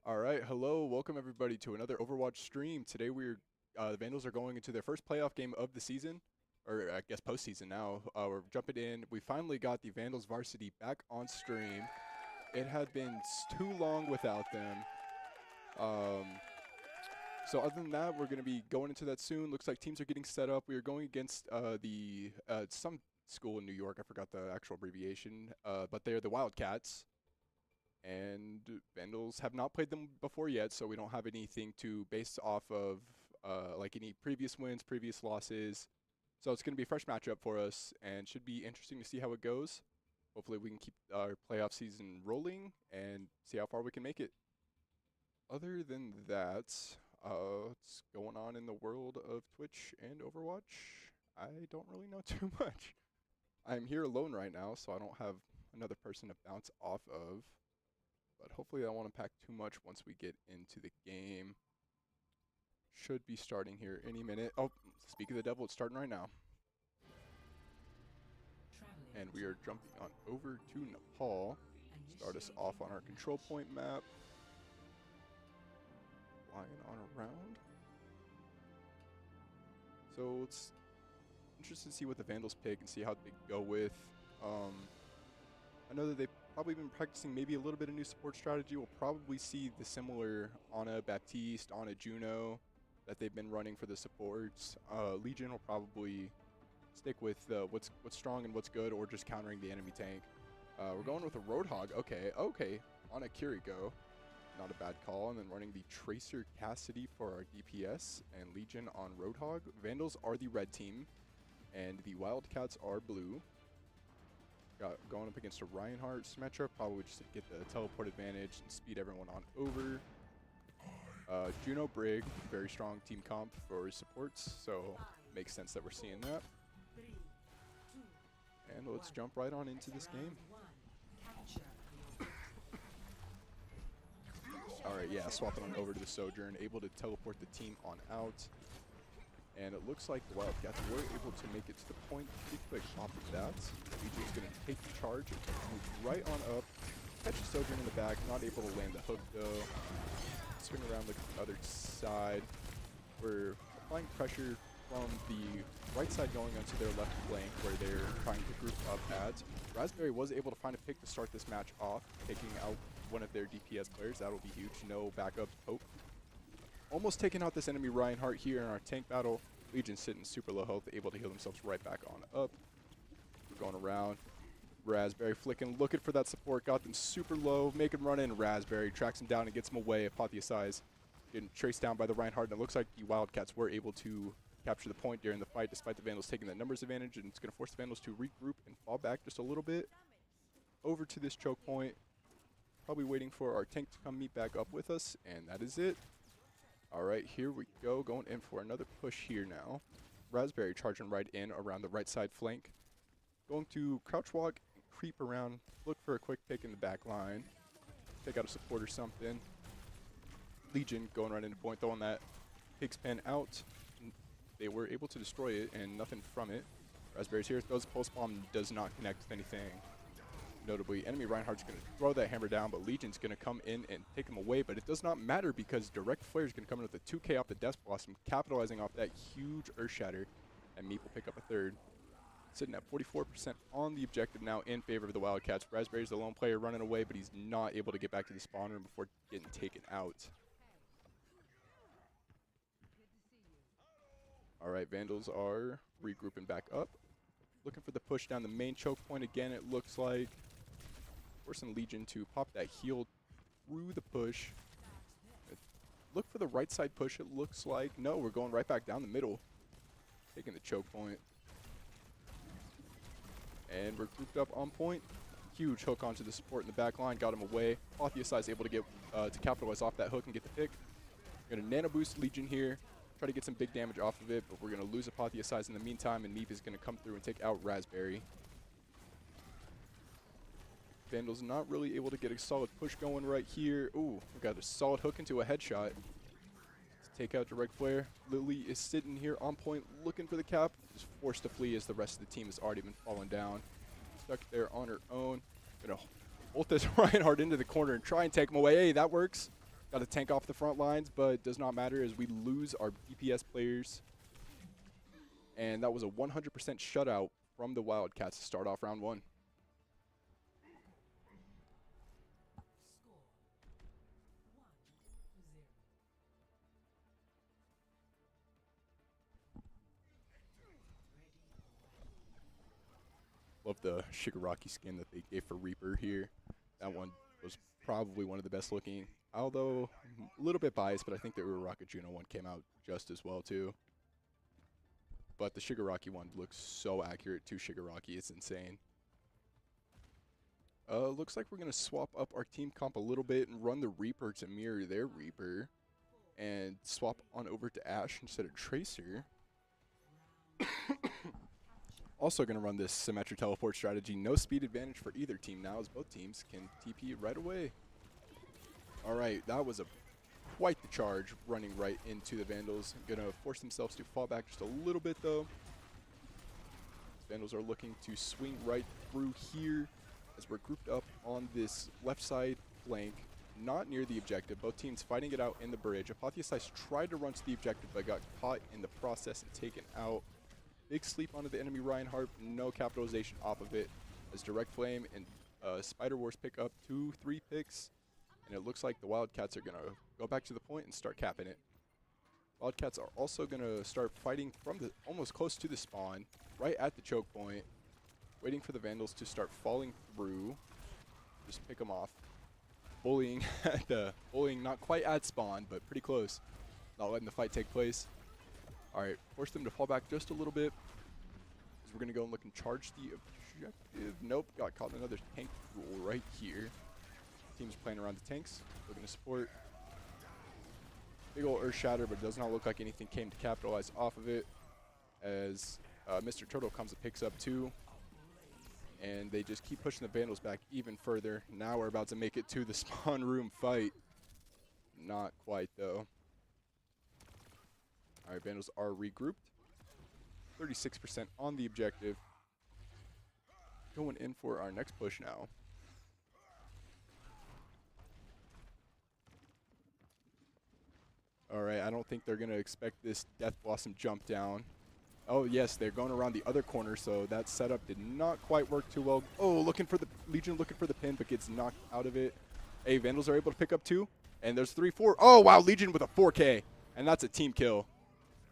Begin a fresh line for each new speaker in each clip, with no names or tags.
All right, hello, welcome everybody to another Overwatch stream. Today the Vandals are going into their first playoff game of the season, or I guess postseason now. We're jumping in. We finally got the Vandals varsity back on stream. It had been too long without them. Um, so other than that, we're going to be going into that soon. Looks like teams are getting set up. We are going against some school in New York. I forgot the actual abbreviation, but they're the Wildcats. And Vandals have not played them before yet, so we don't have anything to base off of, like any previous wins, previous losses. So it's going to be a fresh matchup for us, and should be interesting to see how it goes. Hopefully we can keep our playoff season rolling and see how far we can make it. Other than that, what's going on in the world of Twitch and Overwatch? I don't really know too much. I'm here alone right now, so I don't have another person to bounce off of. But hopefully I won't impact too much once we get into the game. Should be starting here any minute. Oh, speak of the devil, it's starting right now. And we are jumping on over to Nepal. Start us off on our control point map. Flying on around. So it's interesting to see what the Vandals pick and see how they go with. I know that they've probably been practicing maybe a little bit of new support strategy. We'll probably see the similar Ana Baptiste, Ana Juno that they've been running for the supports. Legion will probably stick with what's strong and what's good, or just countering the enemy tank. We're going with a Roadhog. Okay. Ana Kiriko, not a bad call. And then running the Tracer Cassidy for our DPS, and Legion on Roadhog. Vandals are the red team, and the Wildcats are blue. Going up against a Reinhardt Symmetra, probably just to get the teleport advantage and speed everyone on over. Juno Brig, very strong team comp for supports, so makes sense that we're seeing that. And let's jump right on into this game. Alright, yeah, swapping on over to the Sojourn, able to teleport the team on out. And it looks like the Wildcats were able to make it to the point pretty quick off of that. Legion's going to take the charge, move right on up, catch the Sojourn in the back, not able to land the hook though. Swing around the other side. We're applying pressure from the right side going onto their left flank where they're trying to group up at. Raspberry was able to find a pick to start this match off, taking out one of their DPS players. That'll be huge. No backup hope. Almost taking out this enemy Reinhardt here in our tank battle. Legion sitting super low health, able to heal themselves right back on up. We're going around. Raspberry flicking, looking for that support. Got them super low, make him run in. Raspberry tracks him down and gets him away. Apotheosize getting traced down by the Reinhardt. And it looks like the Wildcats were able to capture the point during the fight, despite the Vandals taking that numbers advantage. And it's going to force the Vandals to regroup and fall back just a little bit over to this choke point. Probably waiting for our tank to come meet back up with us. And that is it. Alright, here we go, going in for another push here now. Raspberry charging right in around the right side flank. Going to crouch walk and creep around, look for a quick pick in the back line. Take out a support or something. Legion going right into point, throwing that pig's pen out. They were able to destroy it and nothing from it. Raspberry's here, throws a pulse bomb, does not connect with anything. Notably, enemy Reinhardt's going to throw that hammer down, but Legion's going to come in and take him away. But it does not matter because Direct Flare is going to come in with a 2K off the Death Blossom, capitalizing off that huge Earth Shatter, and Meep will pick up a third. Sitting at 44% on the objective now in favor of the Wildcats. Raspberry's the lone player running away, but he's not able to get back to the spawn room before getting taken out. All right, Vandals are regrouping back up. Looking for the push down the main choke point again, it looks like. Forcing Legion to pop that heal through the push. Look for the right side push, it looks like. No, we're going right back down the middle. Taking the choke point. And we're grouped up on point. Huge hook onto the support in the back line, got him away. Apotheosize able to get to capitalize off that hook and get the pick. Gonna nano boost Legion here. Try to get some big damage off of it, but we're gonna lose Apotheosize in the meantime, and Meep is gonna come through and take out Raspberry. Vandals not really able to get a solid push going right here. Ooh, we got a solid hook into a headshot. Let's take out Direct Flare. Lily is sitting here on point looking for the cap. Just forced to flee as the rest of the team has already been falling down. Stuck there on her own. Gonna ult this Reinhardt into the corner and try and take him away. Hey, that works. Got to tank off the front lines, but it does not matter as we lose our BPS players. And that was a 100% shutout from the Wildcats to start off round 1. Love the Shigaraki skin that they gave for Reaper here. That one was probably one of the best looking, although a little bit biased, but I think the Uraraka Juno one came out just as well too. But the Shigaraki one looks so accurate to Shigaraki, it's insane. Looks like we're going to swap up our team comp a little bit and run the Reaper to mirror their Reaper. And swap on over to Ashe instead of Tracer. Also going to run this symmetric teleport strategy. No speed advantage for either team now as both teams can TP right away. Alright, that was quite the charge running right into the Vandals. Going to force themselves to fall back just a little bit though. Vandals are looking to swing right through here as we're grouped up on this left side flank, not near the objective. Both teams fighting it out in the bridge. Apotheosize tried to run to the objective but got caught in the process and taken out. Big sleep onto the enemy Reinhardt, no capitalization off of it as Direct Flame and Spider Wars pick up 2-3 picks. And it looks like the Wildcats are going to go back to the point and start capping it. Wildcats are also going to start fighting from the almost close to the spawn, right at the choke point, waiting for the Vandals to start falling through. Just pick them off. Bullying bullying not quite at spawn, but pretty close. Not letting the fight take place. Alright, force them to fall back just a little bit. As we're going to go and look and charge the objective. Nope, got caught in another tank rule right here. Team's playing around the tanks. Looking to support. Big ol' Earth Shatter, but it does not look like anything came to capitalize off of it. As Mr. Turtle comes and picks up 2. And they just keep pushing the Vandals back even further. Now we're about to make it to the spawn room fight. Not quite though. Alright, Vandals are regrouped. 36% on the objective. Going in for our next push now. Alright, I don't think they're going to expect this Death Blossom jump down. Oh yes, they're going around the other corner, so that setup did not quite work too well. Oh, looking for the Legion, looking for the pin, but gets knocked out of it. Hey, Vandals are able to pick up 2, and there's 3-4. Oh wow, Legion with a 4K, and that's a team kill.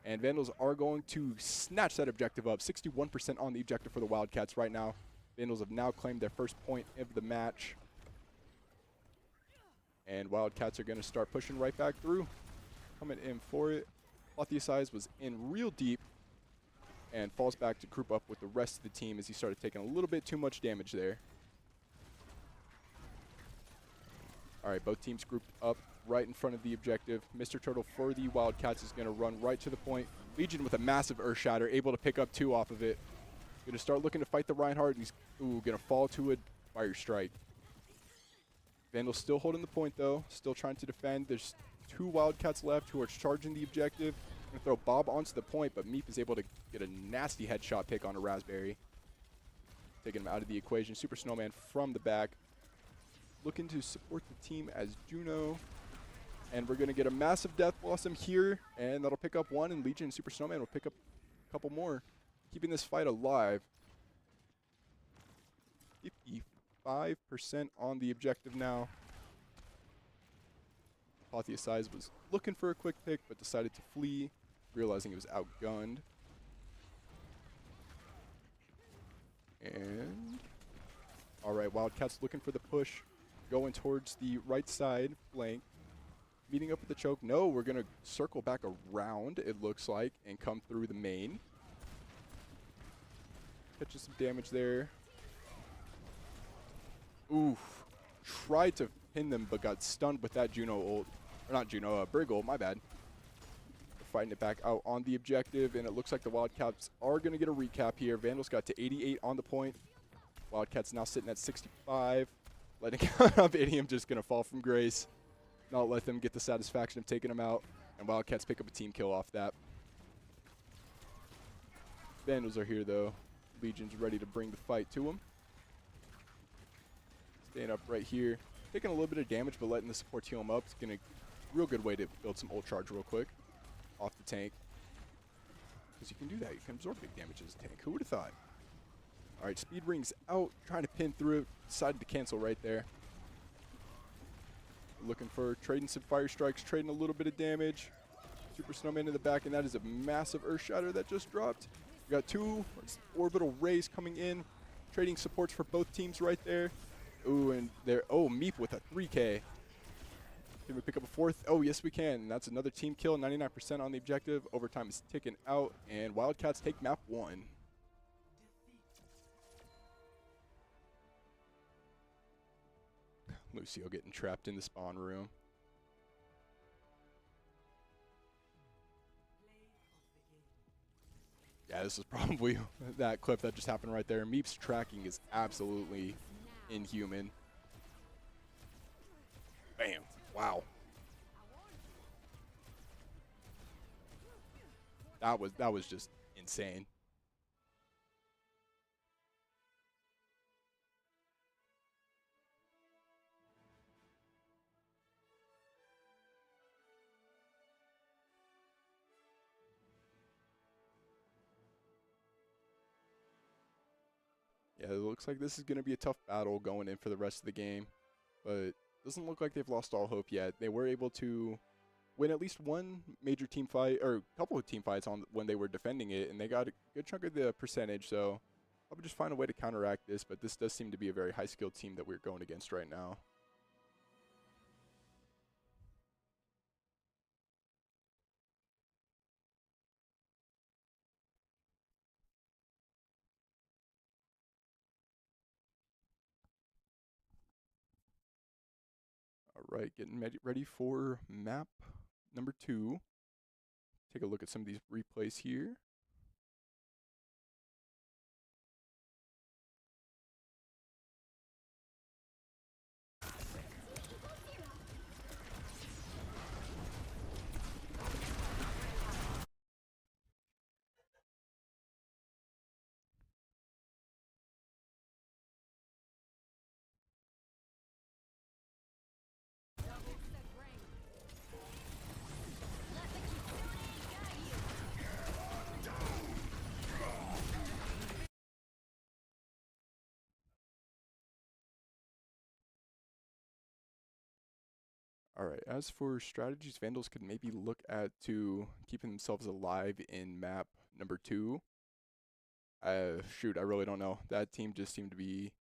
And Vandals are going to snatch that objective up. 61% on the objective for the Wildcats right now. Vandals have now claimed their first point of the match. And Wildcats are going to start pushing right back through. Coming in for it. Apotheosize was in real deep and falls back to group up with the rest of the team as he started taking a little bit too much damage there. Alright, both teams grouped up right in front of the objective. Mr. Turtle for the Wildcats is going to run right to the point. Legion with a massive Earth Shatter, able to pick up 2 off of it. Going to start looking to fight the Reinhardt, and he's going to fall to a Fire Strike. Vandals still holding the point, though. Still trying to defend. There's 2 Wildcats left who are charging the objective. Going to throw Bob onto the point, but Meep is able to get a nasty headshot pick on a Raspberry. Taking him out of the equation. Super Snowman from the back. Looking to support the team as Juno. And we're going to get a massive Death Blossom here, and that'll pick up 1, and Legion and Super Snowman will pick up a couple more, keeping this fight alive. 55% on the objective now. Apotheosize was looking for a quick pick, but decided to flee, realizing he was outgunned. And, alright, Wildcats looking for the push, going towards the right side flank. Meeting up with the choke. No, we're going to circle back around, it looks like, and come through the main. Catches some damage there. Oof. Tried to pin them, but got stunned with that Juno ult. Or not Juno, Brig ult, my bad. We're fighting it back out on the objective, and it looks like the Wildcats are going to get a recap here. Vandals got to 88 on the point. Wildcats now sitting at 65. Letting up Idiom just going to fall from grace. Not let them get the satisfaction of taking him out. And Wildcats pick up a team kill off that. Vandals are here, though. Legion's ready to bring the fight to them. Staying up right here. taking a little bit of damage, but letting the support heal him up. It's gonna real good way to build some ult charge real quick off the tank. Because you can do that. You can absorb big damage as a tank. Who would have thought? All right, speed rings out, trying to pin through it. Decided to cancel right there. Looking for trading some fire strikes, trading a little bit of damage. Super Snowman in the back, and that is a massive Earth Shatter that just dropped. We got 2 orbital rays coming in, trading supports for both teams right there. Ooh, and there. Oh, Meep with a 3K. Can we pick up a 4th? Oh, yes, we can. And that's another team kill, 99% on the objective. Overtime is ticking out, and Wildcats take map 1. Lucio getting trapped in the spawn room. Yeah, this is probably that clip that just happened right there. Meep's tracking is absolutely inhuman. Bam. Wow. That was just insane. Yeah, it looks like this is going to be a tough battle going in for the rest of the game, but doesn't look like they've lost all hope yet. They were able to win at least one major team fight, or a couple of team fights on when they were defending it, and they got a good chunk of the percentage, so I'll just find a way to counteract this, but this does seem to be a very high-skilled team that we're going against right now. All right, getting ready for map number 2. Take a look at some of these replays here. All right, as for strategies Vandals could maybe look at to keeping themselves alive in map number 2. Shoot, I really don't know. That team just seemed to be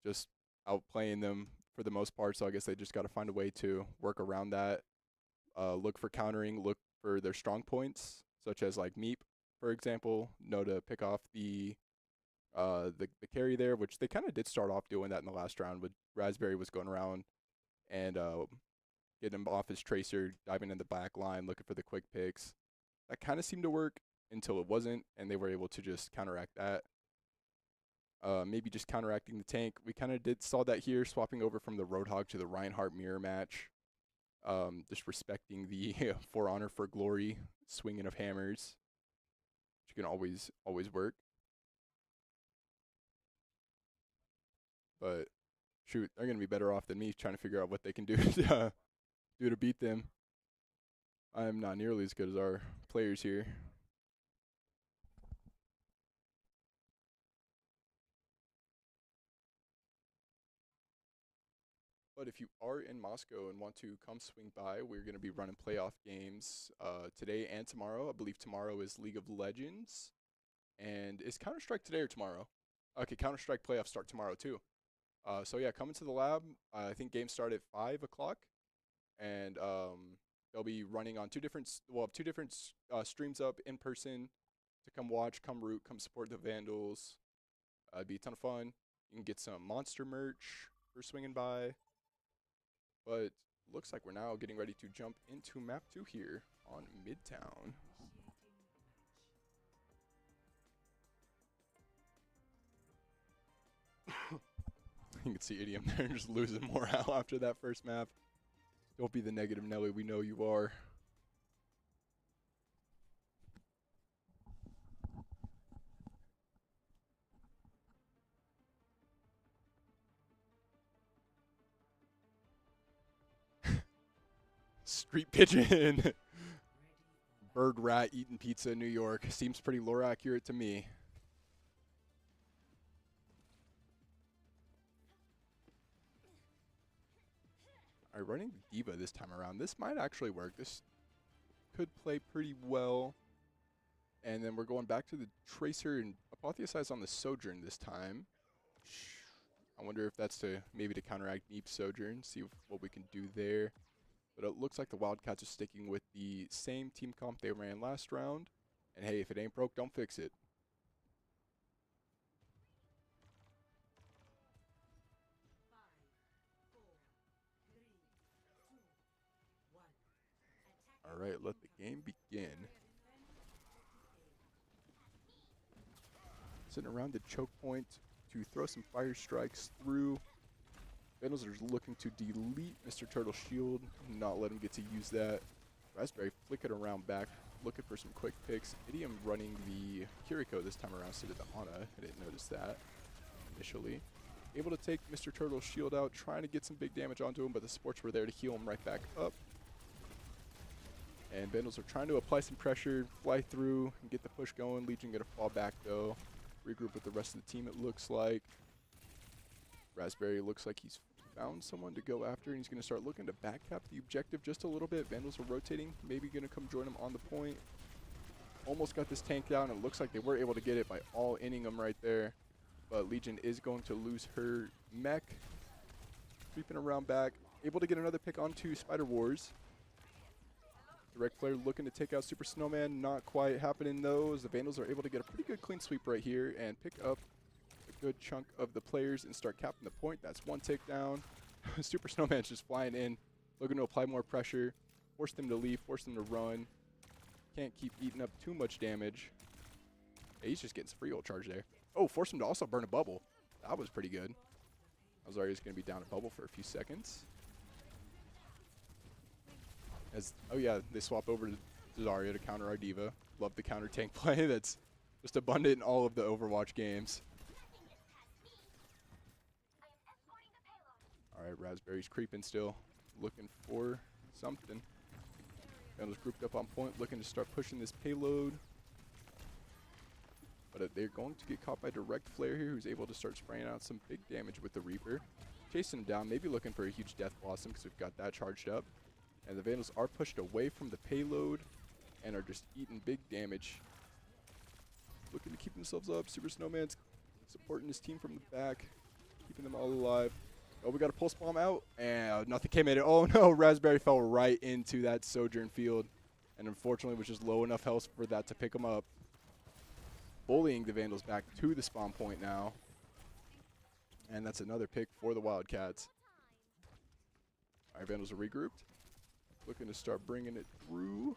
just outplaying them for the most part, so I guess they just got to find a way to work around that. Look for countering, look for their strong points, such as like Meep, for example. Know to pick off the carry there, which they kind of did start off doing that in the last round. With Raspberry was going around and getting him off his tracer, diving in the back line, looking for the quick picks. That kind of seemed to work until it wasn't, and they were able to just counteract that. Maybe just counteracting the tank. We kind of saw that here, swapping over from the Roadhog to the Reinhardt mirror match. Just respecting the For Honor for Glory swinging of hammers, which can always work. But shoot, they're gonna be better off than me trying to figure out what they can do to beat them. I'm not nearly as good as our players here. But if you are in Moscow and want to come swing by, we're going to be running playoff games today and tomorrow. I believe tomorrow is League of Legends. And is Counter-Strike today or tomorrow? Okay, Counter-Strike playoffs start tomorrow too. So yeah, come into the lab. I think games start at 5 o'clock. And they'll be running on two different streams up in person to come watch, come root, come support the Vandals. It'd be a ton of fun. You can get some Monster merch for swinging by. But looks like we're now getting ready to jump into map 2 here on Midtown. You can see Idiom there just losing morale after that first map. Don't be the negative Nelly, we know you are. Street pigeon. Bird rat eating pizza in New York. Seems pretty lore accurate to me. All right, running Diva this time around. This might actually work. This could play pretty well. And then we're going back to the Tracer and Apotheosize on the Sojourn this time. I wonder if that's maybe to counteract Deep Sojourn, see what we can do there. But it looks like the Wildcats are sticking with the same team comp they ran last round. And hey, if it ain't broke, don't fix it. All right, let the game begin. Sitting around the choke point to throw some fire strikes through. Vandals are looking to delete Mr. Turtle's shield, not let him get to use that. Raspberry flick it around back, looking for some quick picks. Idiom running the Kiriko this time around instead of the Ana. I didn't notice that initially. Able to take Mr. Turtle's shield out, trying to get some big damage onto him, but the supports were there to heal him right back up. And Vandals are trying to apply some pressure, fly through, and get the push going. Legion gonna fall back though. Regroup with the rest of the team, it looks like. Raspberry looks like he's found someone to go after, and he's going to start looking to backcap the objective just a little bit. Vandals are rotating, maybe going to come join him on the point. Almost got this tank down, and it looks like they were able to get it by all-inning him right there. But Legion is going to lose her mech. Creeping around back, able to get another pick onto Spider Wars. Direct player looking to take out Super Snowman, not quite happening though, as the Vandals are able to get a pretty good clean sweep right here and pick up a good chunk of the players and start capping the point. That's one takedown. Super Snowman's just flying in, looking to apply more pressure, force them to leave, force them to run. Can't keep eating up too much damage. Yeah, he's just getting some free ult charge there. Oh, force him to also burn a bubble. That was pretty good. I was already just going to be down a bubble for a few seconds. Oh yeah, they swap over to Zarya to counter our Diva. Love the counter tank play. That's just abundant in all of the Overwatch games. All right, Raspberry's creeping still, looking for something. Vandals grouped up on point, looking to start pushing this payload. But they're going to get caught by Direct Flare here, who's able to start spraying out some big damage with the Reaper. Chasing him down, maybe looking for a huge Death Blossom because we've got that charged up. And the Vandals are pushed away from the payload and are just eating big damage. Looking to keep themselves up. Super Snowman's supporting his team from the back, keeping them all alive. Oh, we got a pulse bomb out, and nothing came in it. Oh no, Raspberry fell right into that Sojourn field, and unfortunately was just low enough health for that to pick him up. Bullying the Vandals back to the spawn point now. And that's another pick for the Wildcats. All right, Vandals are regrouped. Looking to start bringing it through.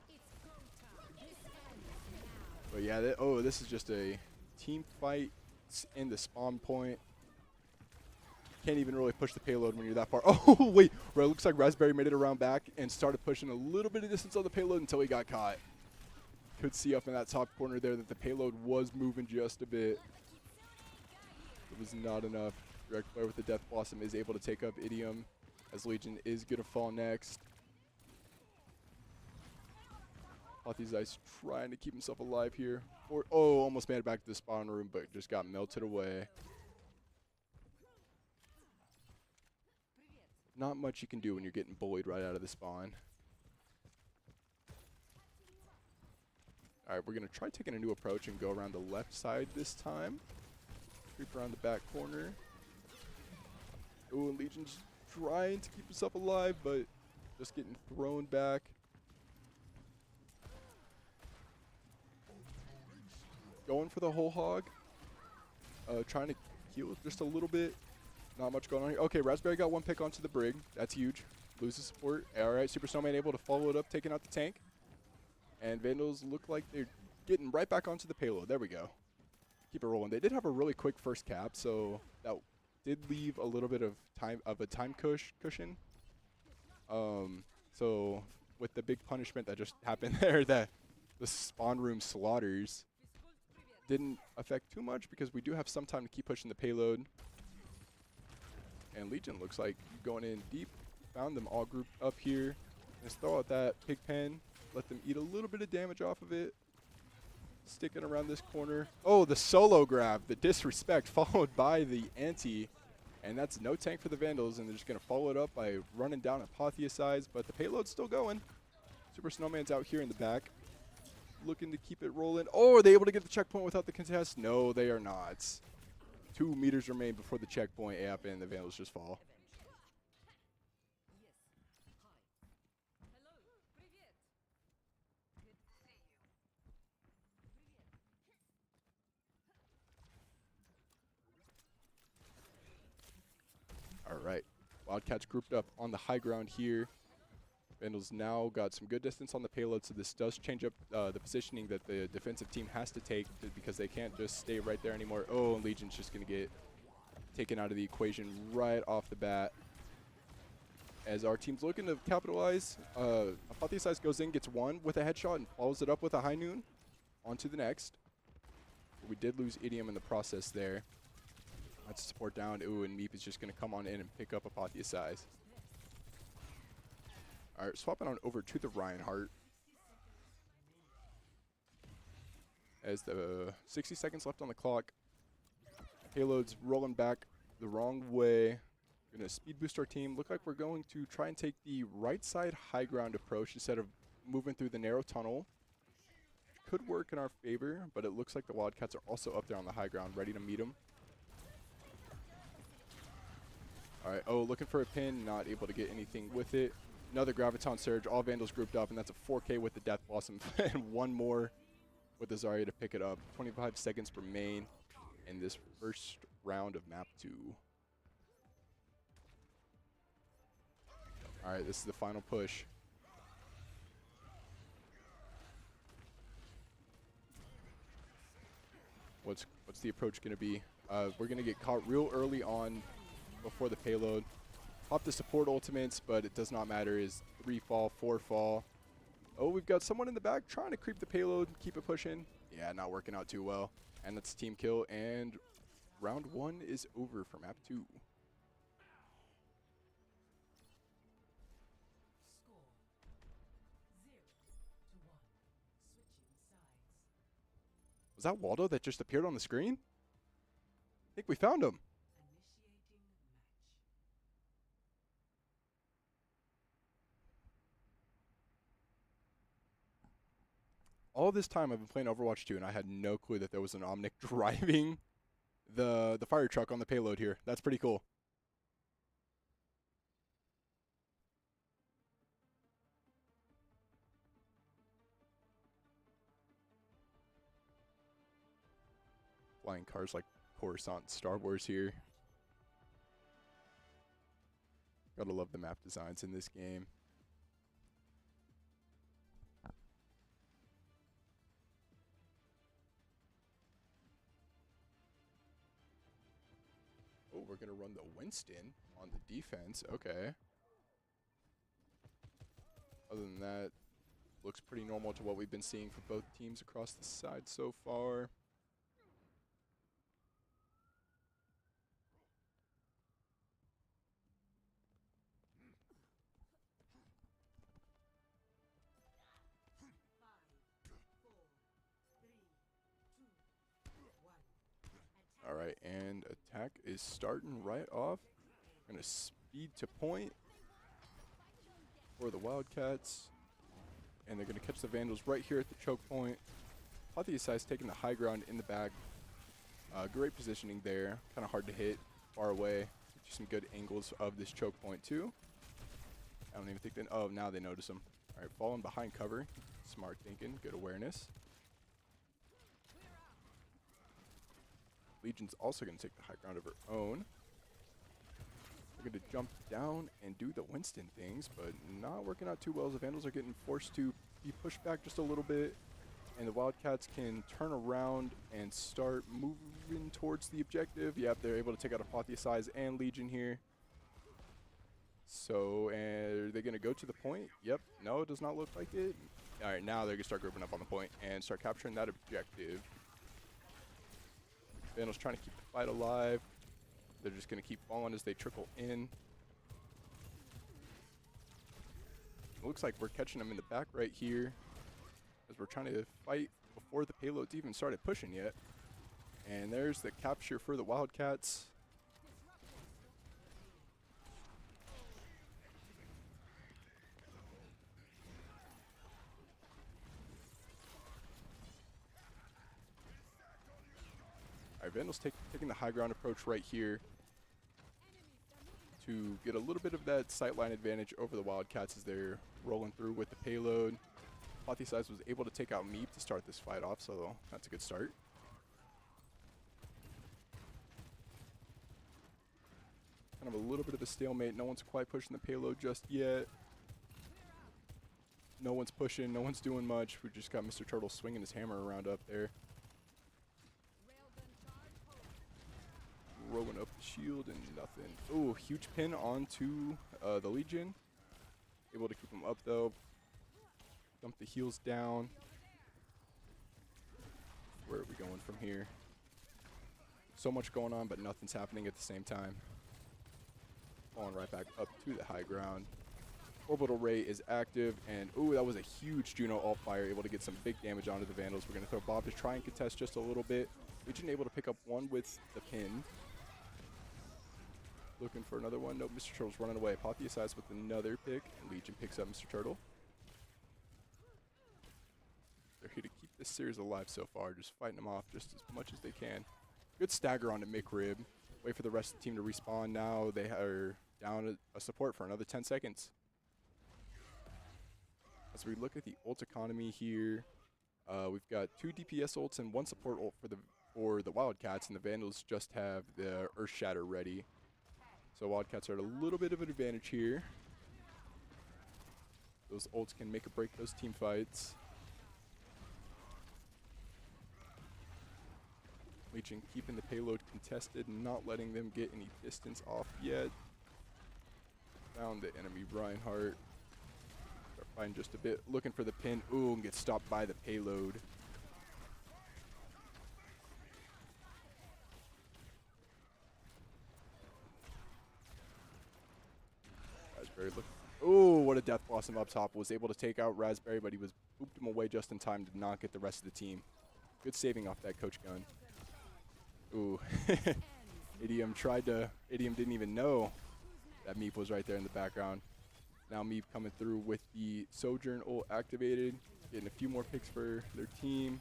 But yeah, this is just a team fight in the spawn point. Can't even really push the payload when you're that far. Oh, wait. Right, looks like Raspberry made it around back and started pushing a little bit of distance on the payload until he got caught. Could see up in that top corner there that the payload was moving just a bit. It was not enough. Direct player with the Death Blossom is able to take up Idiom, as Legion is going to fall next. Apotheosize trying to keep himself alive here. Almost made it back to the spawn room, but just got melted away. Not much you can do when you're getting bullied right out of the spawn. All right, we're going to try taking a new approach and go around the left side this time. Creep around the back corner. Oh, and Legion's trying to keep himself alive, but just getting thrown back. Going for the whole hog. Trying to heal just a little bit. Not much going on here. Okay, Raspberry got one pick onto the Brig. That's huge. Loses support. All right, Super Snowman able to follow it up, taking out the tank. And Vandals look like they're getting right back onto the payload. There we go. Keep it rolling. They did have a really quick first cap, so that did leave a little bit of a time cushion. So with the big punishment that just happened there, that the spawn room slaughters didn't affect too much because we do have some time to keep pushing the payload. And Legion looks like going in deep. Found them all grouped up here. Just throw out that pig pen. Let them eat a little bit of damage off of it. Sticking around this corner. Oh, the solo grab. The disrespect followed by the anti. And that's no tank for the Vandals. And they're just going to follow it up by running down Apotheosize. But the payload's still going. Super Snowman's out here in the back. Looking to keep it rolling. Oh, are they able to get the checkpoint without the contest? No, they are not. 2 meters remain before the checkpoint app, and the Vandals just fall. All right. Wildcats grouped up on the high ground here. Vandals now got some good distance on the payload, so this does change up the positioning that the defensive team has to take because they can't just stay right there anymore. Oh, and Legion's just going to get taken out of the equation right off the bat. As our team's looking to capitalize, Apotheosize goes in, gets one with a headshot, and follows it up with a high noon. On to the next. We did lose Idiom in the process there. That's support down. Ooh, and Meep is just going to come on in and pick up Apotheosize. All right, swapping on over to the Reinhardt. As the 60 seconds left on the clock. Payload's rolling back the wrong way. Going to speed boost our team. Look like we're going to try and take the right side high ground approach instead of moving through the narrow tunnel. Could work in our favor, but it looks like the Wildcats are also up there on the high ground, ready to meet them. All right, oh, looking for a pin, not able to get anything with it. Another Graviton Surge, all Vandals grouped up, and that's a 4K with the Death Blossom, and one more with the Zarya to pick it up. 25 seconds remain in this first round of map 2. All right, this is the final push. What's the approach going to be? We're going to get caught real early on before the payload. Pop the support ultimates, but it does not matter. Is 3 fall, 4 fall. Oh, we've got someone in the back trying to creep the payload, keep it pushing. Yeah, not working out too well. And that's a team kill, and round 1 is over for map 2. Was that Waldo that just appeared on the screen? I think we found him. All this time I've been playing Overwatch 2, and I had no clue that there was an Omnic driving the fire truck on the payload here. That's pretty cool. Flying cars like Coruscant Star Wars here. Gotta love the map designs in this game. Oh, we're gonna run the Winston on the defense. Okay. Other than that, looks pretty normal to what we've been seeing for both teams across the side so far. All right, and attack is starting right off. Gonna speed to point for the Wildcats. And they're gonna catch the Vandals right here at the choke point. Apotheosize taking the high ground in the back. Great positioning there. Kind of hard to hit, far away. Get you some good angles of this choke point too. I don't even think they, oh, now they notice him. All right, falling behind cover. Smart thinking, good awareness. Legion's also going to take the high ground of her own. We're going to jump down and do the Winston things, but not working out too well. The Vandals are getting forced to be pushed back just a little bit, and the Wildcats can turn around and start moving towards the objective. Yep, they're able to take out Apotheosize and Legion here. So, are they going to go to the point? Yep. No, it does not look like it. All right, now they're going to start grouping up on the point and start capturing that objective. Vandals trying to keep the fight alive. They're just going to keep falling as they trickle in. looks like we're catching them in the back right here as we're trying to fight before the payloads even started pushing yet. And there's the capture for the Wildcats. Alright, Vandals taking the high ground approach right here to get a little bit of that sightline advantage over the Wildcats as they're rolling through with the payload. Size was able to take out Meep to start this fight off, so that's a good start. Kind of a little bit of a stalemate. No one's quite pushing the payload just yet. No one's pushing. No one's doing much. We just got Mr. Turtle swinging his hammer around up there. Rolling up the shield and nothing. Ooh, huge pin onto the Legion. Able to keep him up though. Dump the heals down. Where are we going from here? So much going on, but nothing's happening at the same time. Falling right back up to the high ground. Orbital Ray is active, and ooh, that was a huge Juno alt fire, able to get some big damage onto the Vandals. We're going to throw Bob to try and contest just a little bit. Legion able to pick up one with the pin. Looking for another one. Nope, Mr. Turtle's running away. Size with another pick, and Legion picks up Mr. Turtle. They're here to keep this series alive so far, just fighting them off just as much as they can. Good stagger onto McRib. Wait for the rest of the team to respawn. Now they are down a support for another 10 seconds. As we look at the ult economy here, we've got 2 DPS ults and 1 support ult for the Wildcats, and the Vandals just have the Earth Shatter ready. So Wildcats are at a little bit of an advantage here. Those ults can make or break those team fights. Legion keeping the payload contested, not letting them get any distance off yet. Found the enemy Reinhardt. Start fighting just a bit, looking for the pin. Ooh, and gets stopped by the payload. Raspberry look. Ooh, what a Death Blossom up top. Was able to take out Raspberry, but he was booped him away just in time to not get the rest of the team. Good saving off that coach gun. Ooh, Idiom didn't even know that Meep was right there in the background. Now Meep coming through with the Sojourn ult activated, getting a few more picks for their team.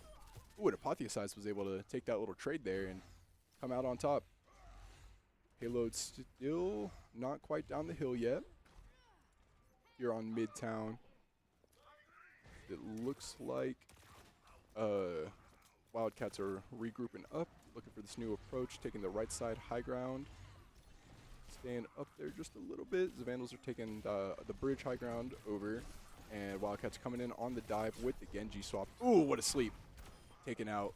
Ooh, and Apotheosize was able to take that little trade there and come out on top. Payload still not quite down the hill yet. Here on Midtown. It looks like Wildcats are regrouping up, looking for this new approach, taking the right side high ground. Staying up there just a little bit. The Vandals are taking the bridge high ground over, and Wildcats coming in on the dive with the Genji swap. Ooh, what a sleep. Taken out.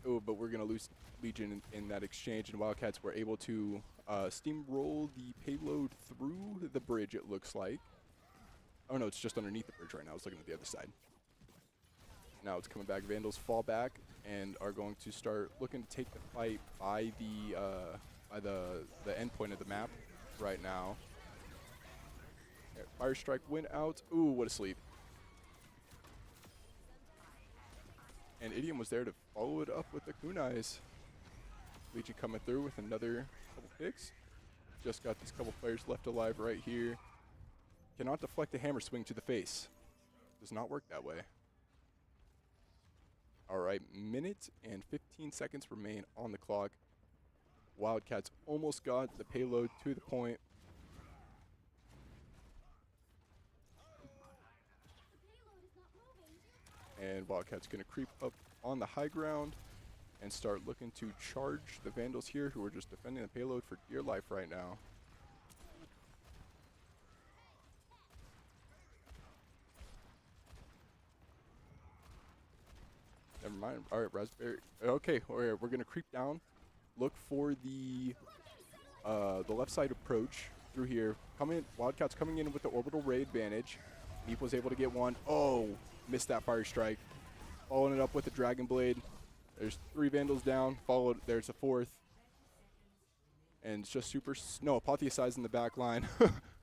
Ooh, but we're going to lose Legion in that exchange, and Wildcats were able to steamroll the payload through the bridge, it looks like. Oh no, it's just underneath the bridge right now. I was looking at the other side. Now it's coming back. Vandals fall back and are going to start looking to take the fight by the end point of the map right now. Yeah, Fire Strike went out. Ooh, what a sleep. And Idiom was there to follow it up with the kunais. Legion coming through with another couple picks. Just got these couple players left alive right here. Cannot deflect a hammer swing to the face. Does not work that way. All right, minute and 15 seconds remain on the clock. Wildcats almost got the payload to the point. And Wildcats going to creep up on the high ground and start looking to charge the Vandals here, who are just defending the payload for dear life right now. Never mind. All right, Raspberry. Okay, all right, we're going to creep down. Look for the left side approach through here. Wildcats coming in with the orbital ray advantage. Meep was able to get one. Oh, missed that fire strike. Following it up with the Dragon Blade. There's 3 Vandals down. Followed. There's a 4th. And it's just super. No, Apotheosize in the back line.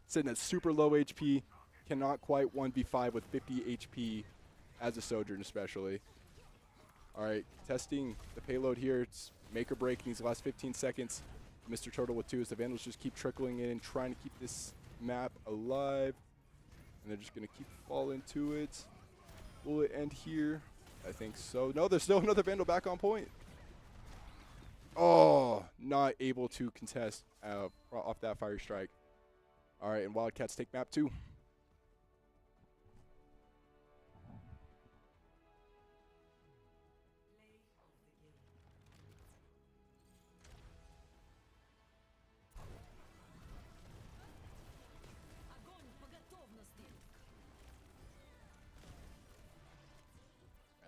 Sitting at super low HP. cannot quite 1v5 with 50 HP as a Sojourn especially. All right, testing the payload here. It's make or break in these last 15 seconds. Mr. Turtle with 2 as the Vandals just keep trickling in, trying to keep this map alive. And they're just going to keep falling to it. Will it end here? I think so. No, there's still another Vandal back on point. Oh, not able to contest off that fire strike. All right, and Wildcats take map 2.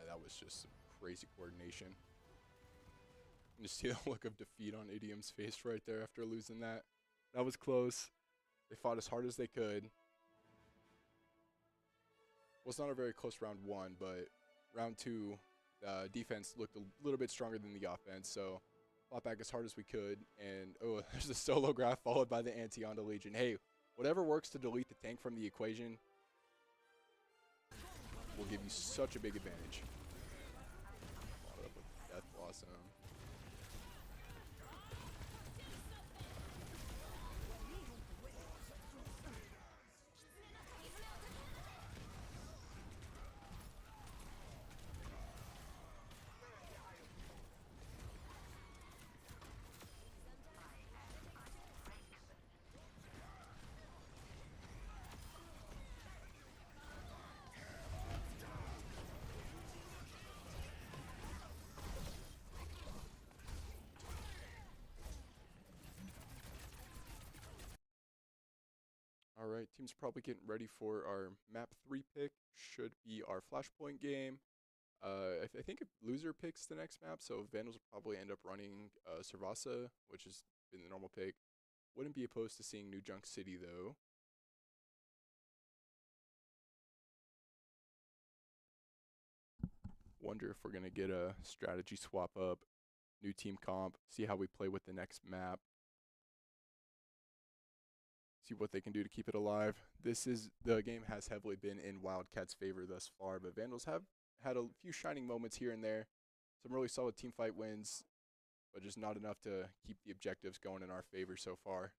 That was just some crazy coordination. You see the look of defeat on Idiom's face right there after losing that. That was close. They fought as hard as they could. Was not a very close round 1, but round 2, defense looked a little bit stronger than the offense, so fought back as hard as we could. And oh, there's a solo graph followed by the anti-Onda Legion. Hey, whatever works to delete the tank from the equation will give you such a big advantage. Followed up with Death Blossom. All right, team's probably getting ready for our map 3 pick. Should be our Flashpoint game. I think if loser picks the next map, so Vandals will probably end up running Servasa, which has been the normal pick. Wouldn't be opposed to seeing New Junk City, though. Wonder if we're going to get a strategy swap up, new team comp, see how we play with the next map. See what they can do to keep it alive. The game has heavily been in Wildcats' favor thus far, but Vandals have had a few shining moments here and there. Some really solid team fight wins, but just not enough to keep the objectives going in our favor so far.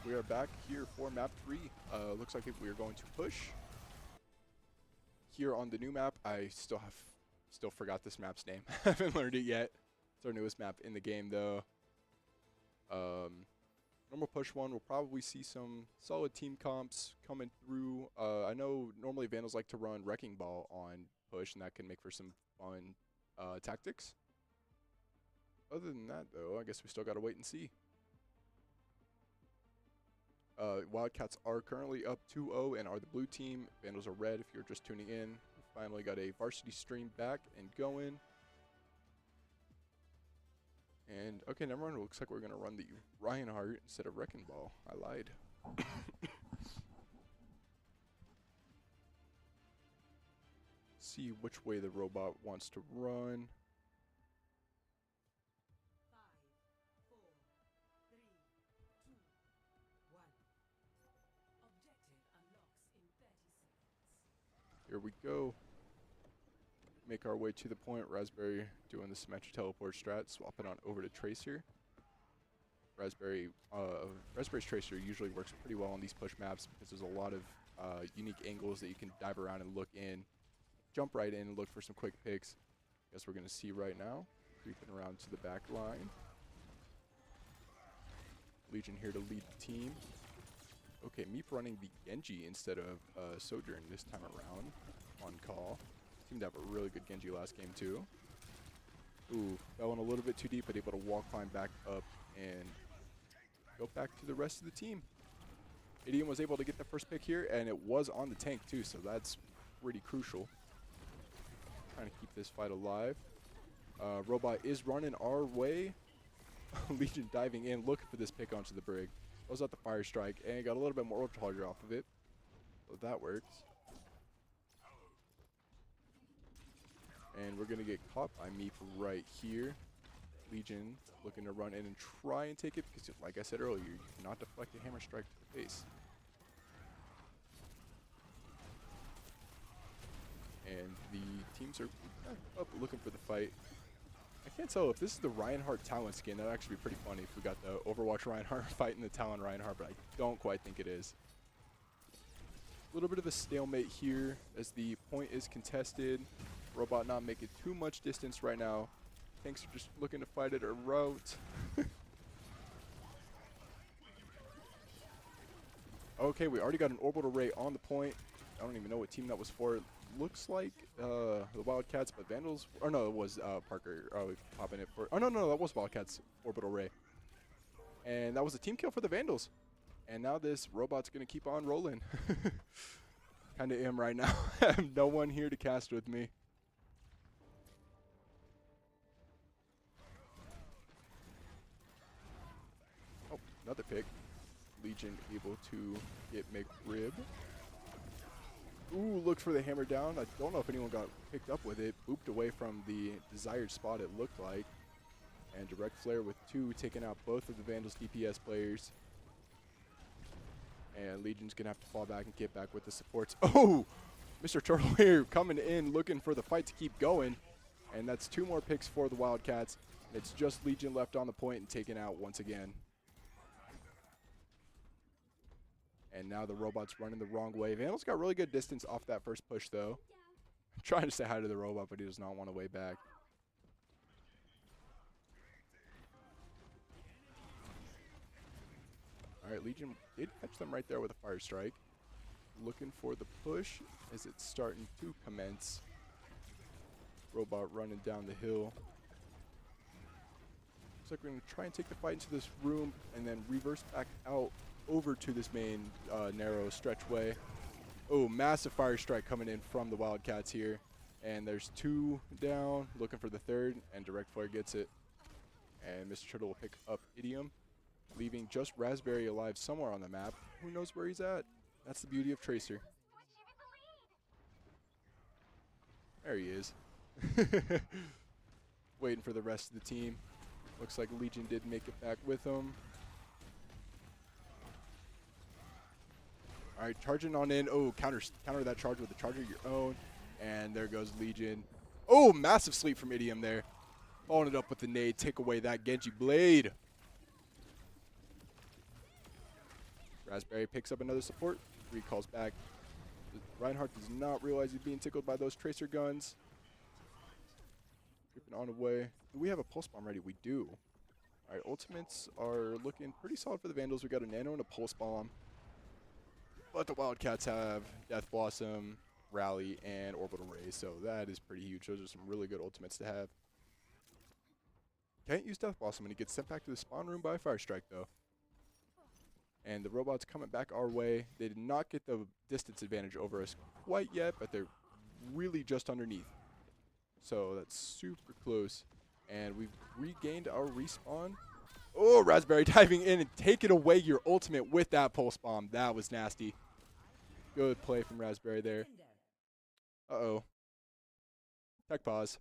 We are back here for map 3. Looks like we are going to push. Here on the new map, I still forgot this map's name. Haven't learned it yet. It's our newest map in the game though. Normal push 1, we'll probably see some solid team comps coming through. I know normally Vandals like to run Wrecking Ball on push, and that can make for some fun tactics. Other than that though, I guess we still gotta wait and see. Wildcats are currently up 2-0 and are the blue team. Vandals are red if you're just tuning in. We finally got a varsity stream back and going. And, okay, never mind. It looks like we're going to run the Reinhardt instead of Wrecking Ball. I lied. See which way the robot wants to run.
5, 4, 3, 2, 1. Objective unlocks in 30 seconds.
Here we go. Make our way to the point. Raspberry doing the symmetric teleport strat, swapping on over to Tracer. Raspberry's Tracer usually works pretty well on these push maps because there's a lot of unique angles that you can dive around and look in. Jump right in and look for some quick picks. Guess we're going to see right now. Creeping around to the back line. Legion here to lead the team. Okay, Meep running the Genji instead of Sojourn this time around on call. Seemed to have a really good Genji last game too. Ooh, fell in a little bit too deep, but able to wall climb back up and go back to the rest of the team. Idiom was able to get the first pick here, and it was on the tank too, so that's pretty crucial. Trying to keep this fight alive. Robot is running our way. Legion diving in, looking for this pick onto the brig. Goes out the fire strike and got a little bit more ultra charger off of it, so that works. And we're going to get caught by Meep right here. Legion looking to run in and try and take it because, like I said earlier, you cannot deflect a hammer strike to the face. And the teams are up looking for the fight. I can't tell if this is the Reinhardt Talon skin. That would actually be pretty funny if we got the Overwatch Reinhardt fighting the Talon Reinhardt, but I don't quite think it is. A little bit of a stalemate here as the point is contested. Robot not making too much distance right now. Tanks are just looking to fight it a route. Okay, we already got an orbital ray on the point. I don't even know what team that was for. It looks like the Wildcats, but Vandals, or no, it was Parker popping it for, oh no, that was Wildcats orbital ray. And that was a team kill for the Vandals. And now this robot's gonna keep on rolling. Kinda am right now. I have no one here to cast with me. Oh, another pick. Legion able to get McRib. Ooh, looked for the hammer down. I don't know if anyone got picked up with it. Booped away from the desired spot, it looked like. And direct flare with 2, taking out both of the Vandals DPS players. And Legion's going to have to fall back and get back with the supports. Oh! Mr. Turtle here coming in, looking for the fight to keep going. And that's 2 more picks for the Wildcats. It's just Legion left on the point and taken out once again. And now the robot's running the wrong way. Vandals got really good distance off that first push, though. I'm trying to say hi to the robot, but he does not want to way back. All right, Legion did catch them right there with a fire strike. Looking for the push as it's starting to commence. Robot running down the hill. Looks like we're going to try and take the fight into this room and then reverse back out over to this main narrow stretchway. Oh, massive fire strike coming in from the Wildcats here. And there's 2 down, looking for the 3rd, and direct flare gets it. And Mr. Turtle will pick up Idiom, leaving just Raspberry alive somewhere on the map. Who knows where he's at? That's the beauty of Tracer. There he is. Waiting for the rest of the team. Looks like Legion did make it back with him. All right, charging on in. Oh, counter that charge with a charger of your own. And there goes Legion. Oh, massive sleep from Idiom there. Following it up with the nade. Take away that Genji blade. Raspberry picks up another support, recalls back. Reinhardt does not realize he's being tickled by those tracer guns. Creeping on away. Do we have a pulse bomb ready? We do. All right, ultimates are looking pretty solid for the Vandals. We got a nano and a pulse bomb. But the Wildcats have Death Blossom, Rally, and Orbital Ray, so that is pretty huge. Those are some really good ultimates to have. Can't use Death Blossom, and he gets sent back to the spawn room by Fire Strike, though. And the robots coming back our way. They did not get the distance advantage over us quite yet, but they're really just underneath. So that's super close. And we've regained our respawn. Oh, Raspberry diving in and taking away your ultimate with that pulse bomb. That was nasty. Good play from Raspberry there. Uh-oh. Tech pause.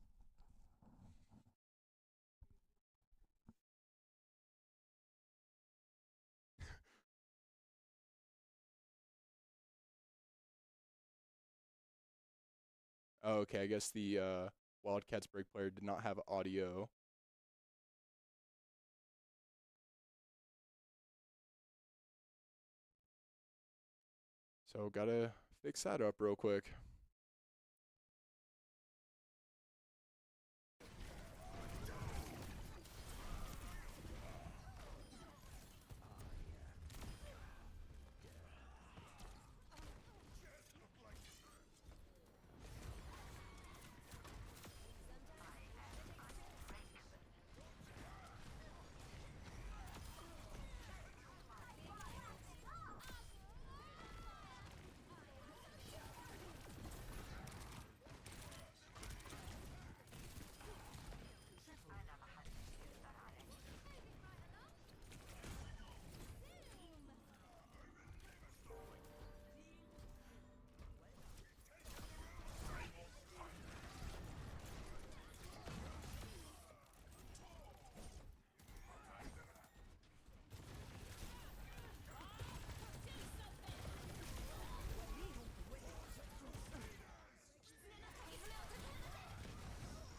Oh, okay, I guess the Wildcats break player did not have audio. So gotta fix that up real quick.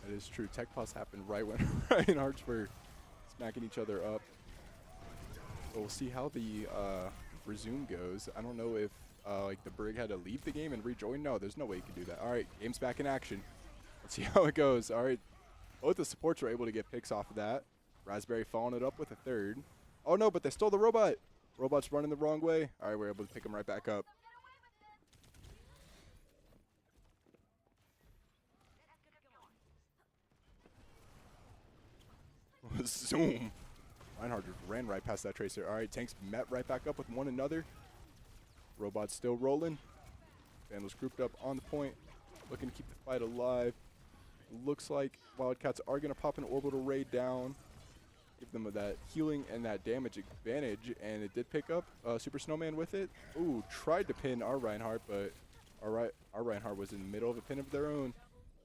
That is true. Tech pause happened right when Reinhardts were smacking each other up. But we'll see how the resume goes. I don't know if like the Brig had to leave the game and rejoin. No, there's no way you can do that. All right, game's back in action. Let's see how it goes. All right, both the supports were able to get picks off of that. Raspberry following it up with a third. Oh no, but they stole the robot. Robot's running the wrong way. All right, we're able to pick him right back up. Zoom. Reinhardt just ran right past that tracer. All right, tanks met right back up with one another. Robots still rolling. Vandals grouped up on the point, looking to keep the fight alive. Looks like Wildcats are going to pop an orbital ray down, give them that healing and that damage advantage, and it did pick up Super Snowman with it. Ooh, tried to pin our Reinhardt, but our Reinhardt was in the middle of a pin of their own.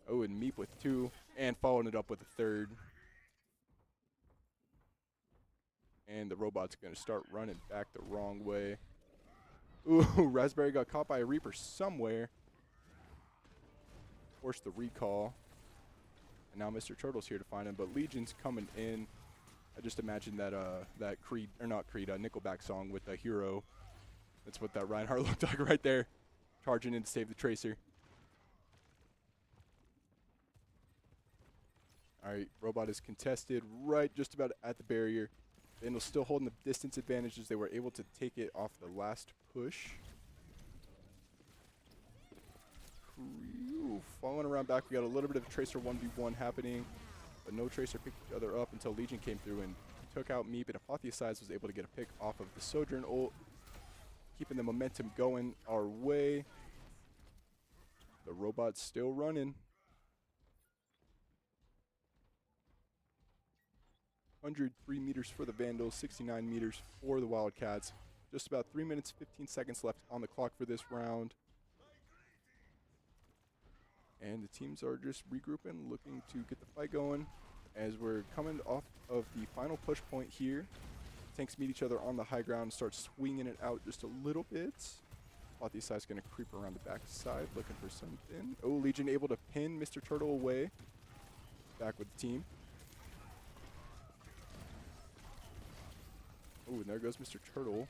Oh, and Meep with two, and following it up with a third. And the robot's going to start running back the wrong way. Ooh, Raspberry got caught by a Reaper somewhere. Forced the recall. And now Mr. Turtle's here to find him, but Legion's coming in. I just imagine that that Creed, or not Creed, Nickelback song with the hero. That's what that Reinhardt looked like right there. Charging in to save the Tracer. All right, robot is contested right just about at the barrier. Vandals still holding the distance advantages. They were able to take it off the last push. Following around back, we got a little bit of a Tracer 1v1 happening, but no Tracer picked each other up until Legion came through and took out Meep, and Apotheosize was able to get a pick off of the Sojourn ult, keeping the momentum going our way. The robot's still running. 103 meters for the Vandals, 69 meters for the Wildcats. Just about 3 minutes, 15 seconds left on the clock for this round. And the teams are just regrouping, looking to get the fight going. As we're coming off of the final push point here, tanks meet each other on the high ground and start swinging it out just a little bit. Apotheosize going to creep around the back side, looking for something. Oh, Legion able to pin Mr. Turtle away. Back with the team. Oh, and there goes Mr. Turtle.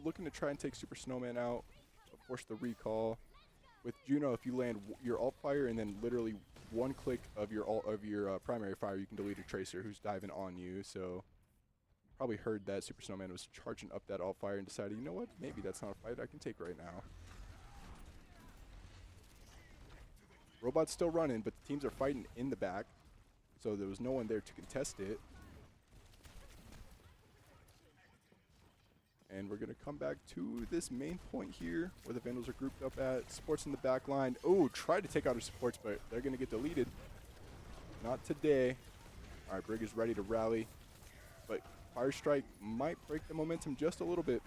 looking to try and take Super Snowman out, force the recall. With Juno, if you land your alt fire and then literally one click of your primary fire, you can delete a tracer who's diving on you. So probably heard that Super Snowman was charging up that alt fire and decided, you know what, maybe that's not a fight I can take right now. Robot's still running, but the teams are fighting in the back, so there was no one there to contest it. And we're going to come back to this main point here where the Vandals are grouped up at. Supports in the back line. Oh, tried to take out her supports, but they're going to get deleted. Not today. All right, Brig is ready to rally. But Fire Strike might break the momentum just a little bit.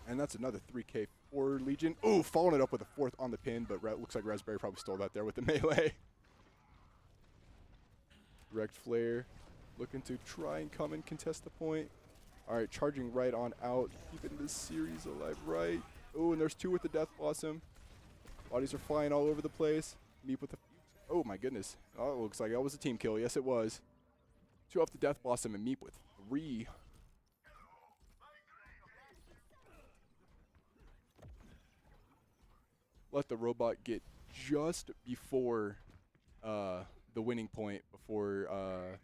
And that's another 3K for Legion. Oh, following it up with a fourth on the pin, but looks like Raspberry probably stole that there with the melee. Direct Flare. Looking to try and come and contest the point. All right, charging right on out, keeping this series alive right. Oh, and there's two with the Death Blossom. Bodies are flying all over the place. Meep with the, oh my goodness. Oh, it looks like that was a team kill. Yes, it was. Two off the Death Blossom and Meep with 3. Let the robot get just before the winning point before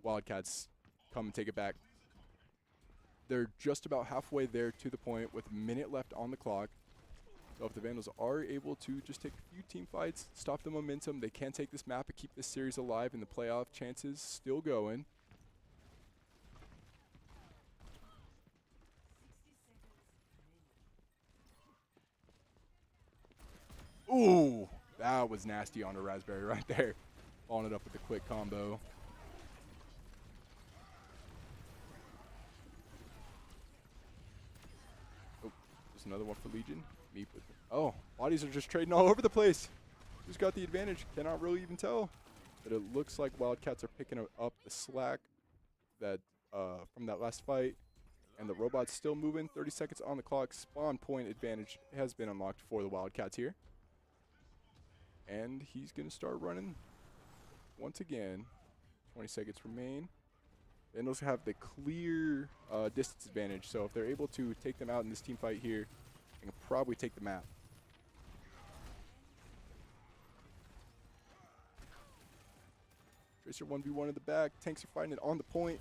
Wildcats come and take it back. They're just about halfway there to the point with a minute left on the clock. So if the Vandals are able to just take a few team fights, stop the momentum, they can take this map and keep this series alive, and the playoff chances still going. Ooh, that was nasty on the Raspberry right there. Following it up with a quick combo. Another one for Legion. Meep with it. Oh, bodies are just trading all over the place. Who's got the advantage? Cannot really even tell. But it looks like Wildcats are picking up the slack that from that last fight. And the robot's still moving. 30 seconds on the clock. Spawn point advantage has been unlocked for the Wildcats here. And he's going to start running once again. 20 seconds remain. Vandals have the clear distance advantage, so if they're able to take them out in this team fight here, they can probably take the map. Tracer 1v1 in the back. Tanks are fighting it on the point.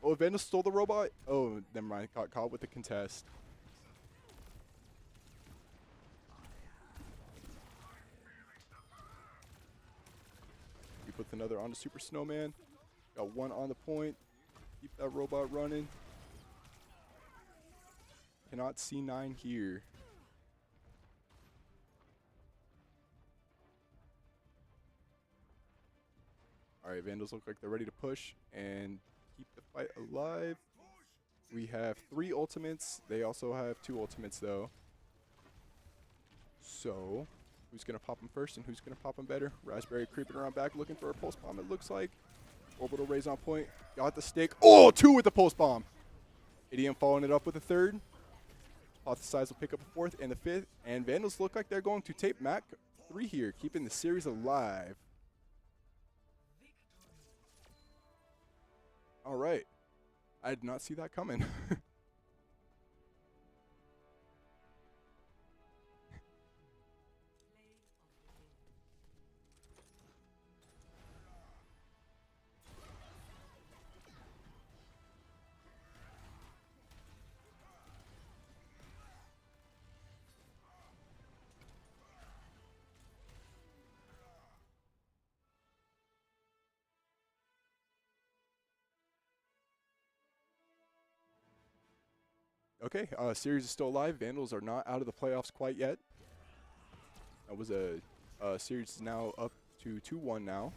Oh, Vandals stole the robot. Oh, never mind. Got caught with the contest. He puts another onto Super Snowman. Got one on the point. Keep that robot running. Cannot see 9 here. All right, Vandals look like they're ready to push and keep the fight alive. We have 3 ultimates. They also have 2 ultimates, though. So, who's going to pop them first and who's going to pop them better? Raspberry creeping around back looking for a pulse bomb, it looks like. Orbital raise on point. Got the stick. Oh, 2 with the pulse bomb. Idiom following it up with a 3rd. Hypothesize will pick up a 4th and the 5th. And Vandals look like they're going to tape Mac 3 here, keeping the series alive. All right. I did not see that coming. Okay, series is still alive. Vandals are not out of the playoffs quite yet. That was a series is now up to 2-1 now.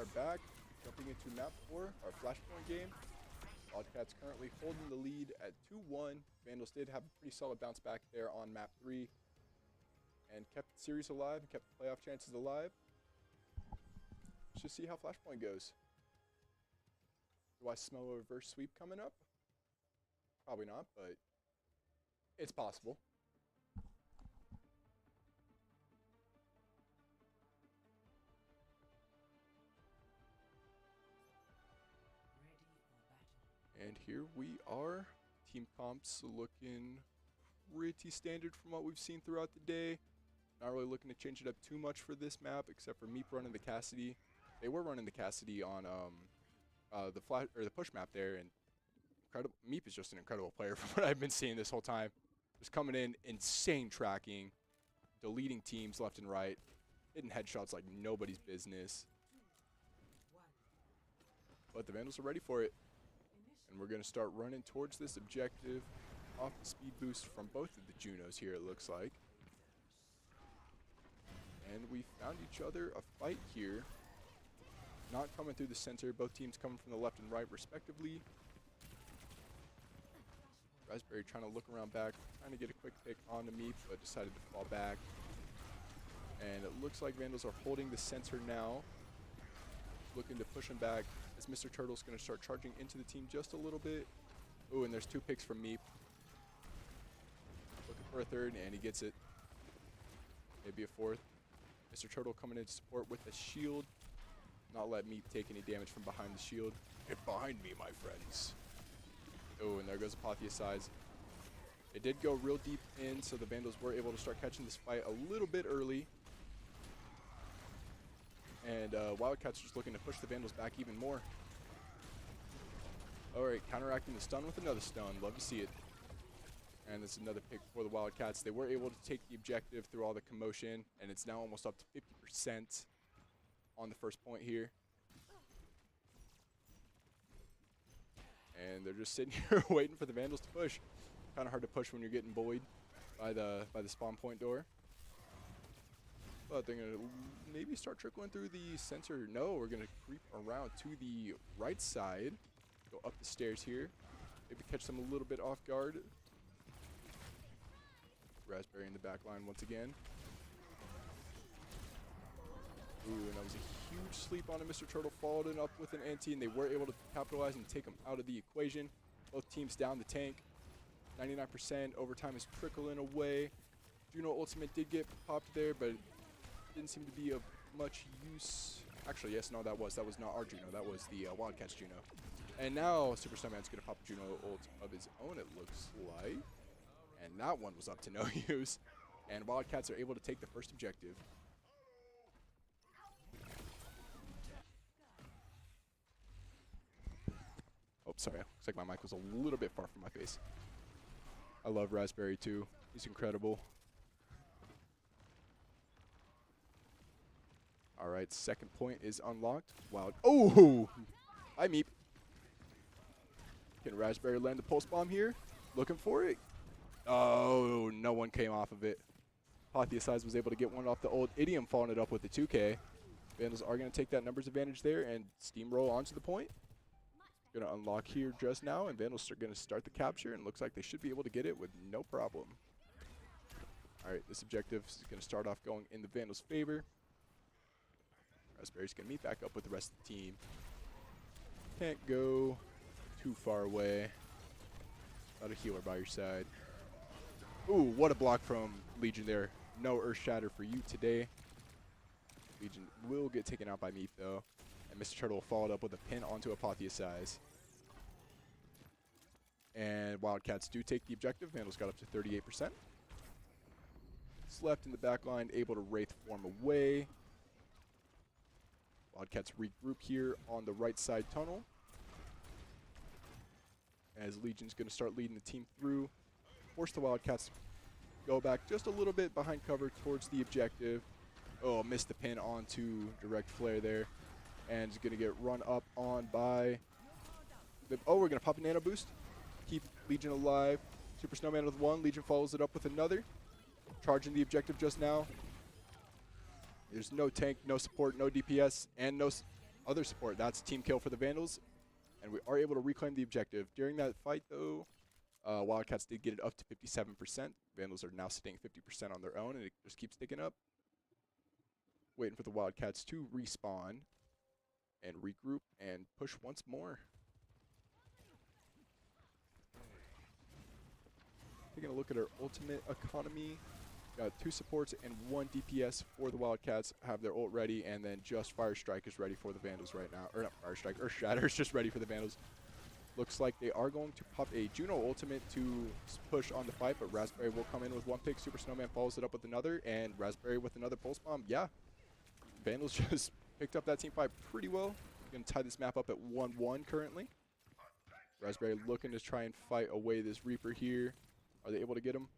are back, jumping into map 4, our Flashpoint game. Wildcats currently holding the lead at 2-1. Vandals did have a pretty solid bounce back there on map 3 and kept the series alive and kept the playoff chances alive. Let's just see how Flashpoint goes. Do I smell a reverse sweep coming up? Probably not, but it's possible. And here we are. Team comps looking pretty standard from what we've seen throughout the day. Not really looking to change it up too much for this map, except for Meep running the Cassidy. They were running the Cassidy on the push map there, and incredible. Meep is just an incredible player from what I've been seeing this whole time. Just coming in, insane tracking, deleting teams left and right, hitting headshots like nobody's business. But the Vandals are ready for it. And we're going to start running towards this objective off the speed boost from both of the Junos here, it looks like. And we found each other a fight here. Not coming through the center, both teams coming from the left and right respectively. Raspberry trying to look around back, trying to get a quick pick on the Meep, but decided to fall back. And it looks like Vandals are holding the center now. Looking to push him back as Mr. Turtle's going to start charging into the team just a little bit. Ooh, and there's 2 picks from Meep. Looking for a third, and he gets it. Maybe a fourth. Mr. Turtle coming in to support with a shield. Not let Meep take any damage from behind the shield. Get behind me, my friends. Oh, and there goes Apotheosize. It did go real deep in, so the Vandals were able to start catching this fight a little bit early. And Wildcats just looking to push the Vandals back even more. Alright, counteracting the stun with another stun. Love to see it. And it's another pick for the Wildcats. They were able to take the objective through all the commotion, and it's now almost up to 50% on the first point here. And they're just sitting here waiting for the Vandals to push. Kind of hard to push when you're getting bullied by the spawn point door. But they're going to maybe start trickling through the center. No, we're going to creep around to the right side. Go up the stairs here. Maybe catch them a little bit off guard. Raspberry in the back line once again. Ooh, and that was a huge sleep on a Mr. Turtle. Followed it up with an anti, and they were able to capitalize and take him out of the equation. Both teams down the tank. 99%. Overtime is trickling away. Juno Ultimate did get popped there, but didn't seem to be of much use. Actually, yes, no, that was not our Juno. That was the Wildcats Juno. And now Super Stuntman's going to pop a Juno ult of his own, it looks like. And that one was up to no use. And Wildcats are able to take the first objective. Oh, sorry. Looks like my mic was a little bit far from my face. I love Raspberry too. He's incredible. All right, second point is unlocked. Wild. Oh! Hi, Meep. Can Raspberry land the pulse bomb here? Looking for it. Oh, no one came off of it. Apotheosize was able to get one off the old Idiom, following it up with the 2K. Vandals are going to take that numbers advantage there and steamroll onto the point. Going to unlock here just now, and Vandals are going to start the capture, and looks like they should be able to get it with no problem. All right, this objective is going to start off going in the Vandals' favor. Raspberry's going to meet back up with the rest of the team. Can't go too far away. Got a healer by your side. Ooh, what a block from Legion there. No Earth Shatter for you today. Legion will get taken out by Meep, though. And Mr. Turtle followed up with a pin onto Apotheosize. And Wildcats do take the objective. Vandals got up to 38%. Left in the back line, able to Wraith form away. Wildcats regroup here on the right side tunnel. As Legion's going to start leading the team through. Force the Wildcats to go back just a little bit behind cover towards the objective. Oh, missed the pin onto direct flare there. And is going to get run up on by... Oh, we're going to pop a nano boost. Keep Legion alive. Super Snowman with one. Legion follows it up with another. Charging the objective just now. There's no tank, no support, no DPS, and no other support. That's team kill for the Vandals, and we are able to reclaim the objective. During that fight, though, Wildcats did get it up to 57%. Vandals are now sitting 50% on their own, and it just keeps ticking up. Waiting for the Wildcats to respawn and regroup and push once more. Taking a look at our ultimate economy. Got 2 supports and 1 DPS for the Wildcats. Have their ult ready, and then just Fire Strike is ready for the Vandals right now. Or not Fire Strike, Earth Shatter is just ready for the Vandals. Looks like they are going to pop a Juno ultimate to push on the fight, but Raspberry will come in with 1 pick. Super Snowman follows it up with another, and Raspberry with another Pulse Bomb. Yeah, Vandals just picked up that team fight pretty well. Going to tie this map up at 1-1 currently. Raspberry looking to try and fight away this Reaper here. Are they able to get him?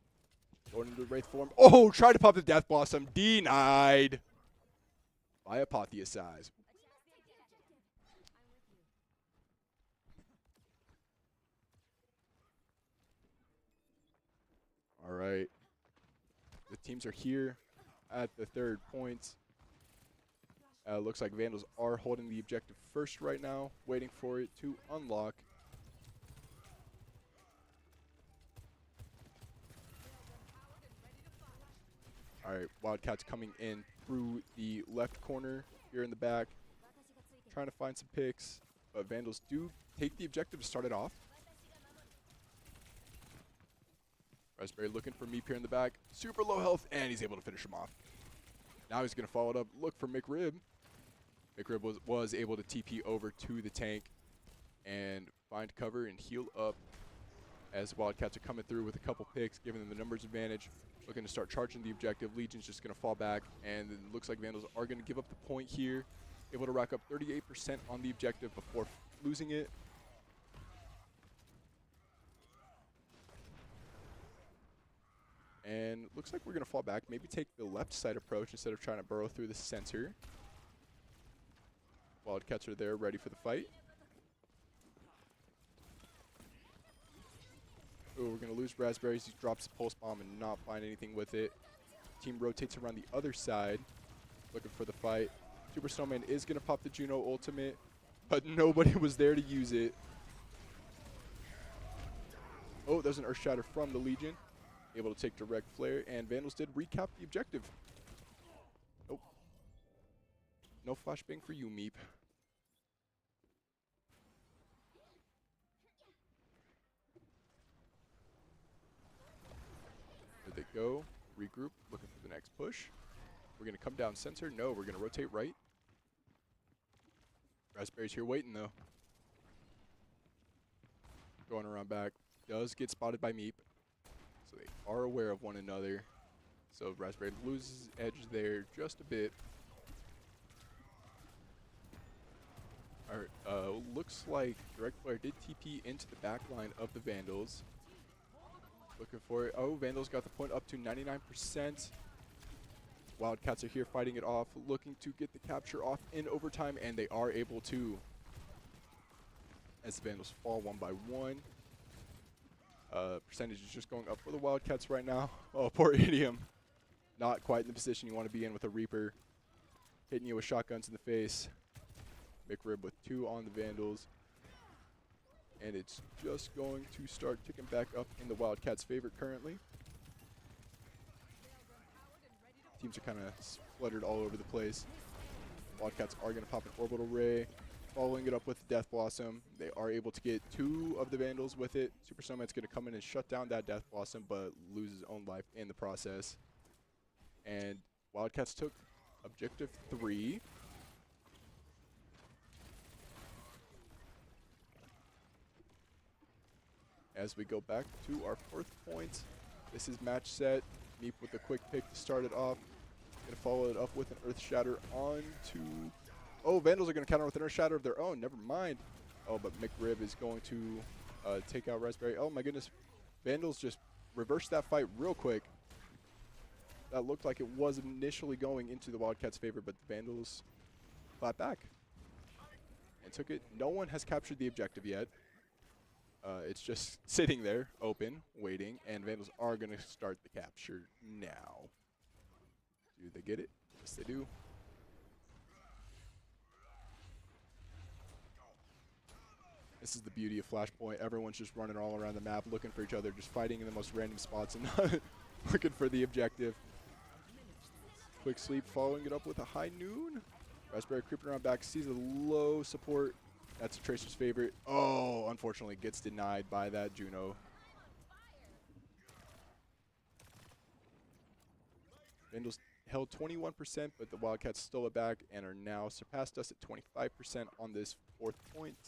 Going into the Wraith form. Oh, try to pop the Death Blossom. Denied by Apotheosize. All right. The teams are here at the 3rd points. Looks like Vandals are holding the objective first right now, waiting for it to unlock. All right, Wildcats coming in through the left corner here in the back, trying to find some picks, but Vandals do take the objective to start it off. Raspberry looking for Meep here in the back, super low health, and he's able to finish him off. Now he's going to follow it up, look for McRib. McRib was able to TP over to the tank and find cover and heal up as Wildcats are coming through with a couple picks, giving them the numbers advantage. Looking to start charging the objective. Legion's just going to fall back, and it looks like Vandals are going to give up the point here. Able to rack up 38% on the objective before losing it. And looks like we're going to fall back. Maybe take the left side approach instead of trying to burrow through the center. Wildcats are there, ready for the fight. Oh, we're going to lose Raspberries. He drops a Pulse Bomb and not find anything with it. Team rotates around the other side, looking for the fight. Super Snowman is going to pop the Juno ultimate, but nobody was there to use it. Oh, there's an Earth Shatter from the Legion. Able to take direct flare, and Vandals did recap the objective. Nope. No flashbang for you, Meep. There they go. Regroup, looking for the next push. We're going to come down center. No, we're going to rotate right. Raspberry's here waiting, though. Going around back. Does get spotted by Meep. So they are aware of one another. So Raspberry loses edge there just a bit. Alright, looks like Direct Flare did TP into the back line of the Vandals. Looking for it. Oh, Vandals got the point up to 99%. Wildcats are here fighting it off, looking to get the capture off in overtime, and they are able to. As the Vandals fall 1 by 1. Percentage is just going up for the Wildcats right now. Oh, poor Idiom. Not quite in the position you want to be in with a Reaper. Hitting you with shotguns in the face. McRib with 2 on the Vandals. And it's just going to start ticking back up in the Wildcats' favor currently. Teams are kind of spluttered all over the place. Wildcats are going to pop an Orbital Ray. Following it up with Death Blossom. They are able to get 2 of the Vandals with it. Super Snowman's going to come in and shut down that Death Blossom, but lose his own life in the process. And Wildcats took Objective 3. As we go back to our 4th point, this is match set. Meep with a quick pick to start it off. Going to follow it up with an Earth Shatter onto... Oh, Vandals are going to counter with an Earth Shatter of their own. Never mind. Oh, but McRib is going to take out Raspberry. Oh, my goodness. Vandals just reversed that fight real quick. That looked like it was initially going into the Wildcats' favor, but the Vandals fought back and took it. No one has captured the objective yet. It's just sitting there, open, waiting, and Vandals are going to start the capture now. Do they get it? Yes, they do. This is the beauty of Flashpoint. Everyone's just running all around the map, looking for each other, just fighting in the most random spots and not looking for the objective. Quick sleep, following it up with a high noon. Raspberry creeping around back, sees a low support. That's a Tracer's favorite. Oh, unfortunately gets denied by that Juno. Vandals held 21%, but the Wildcats stole it back and are now surpassed us at 25% on this 4th point.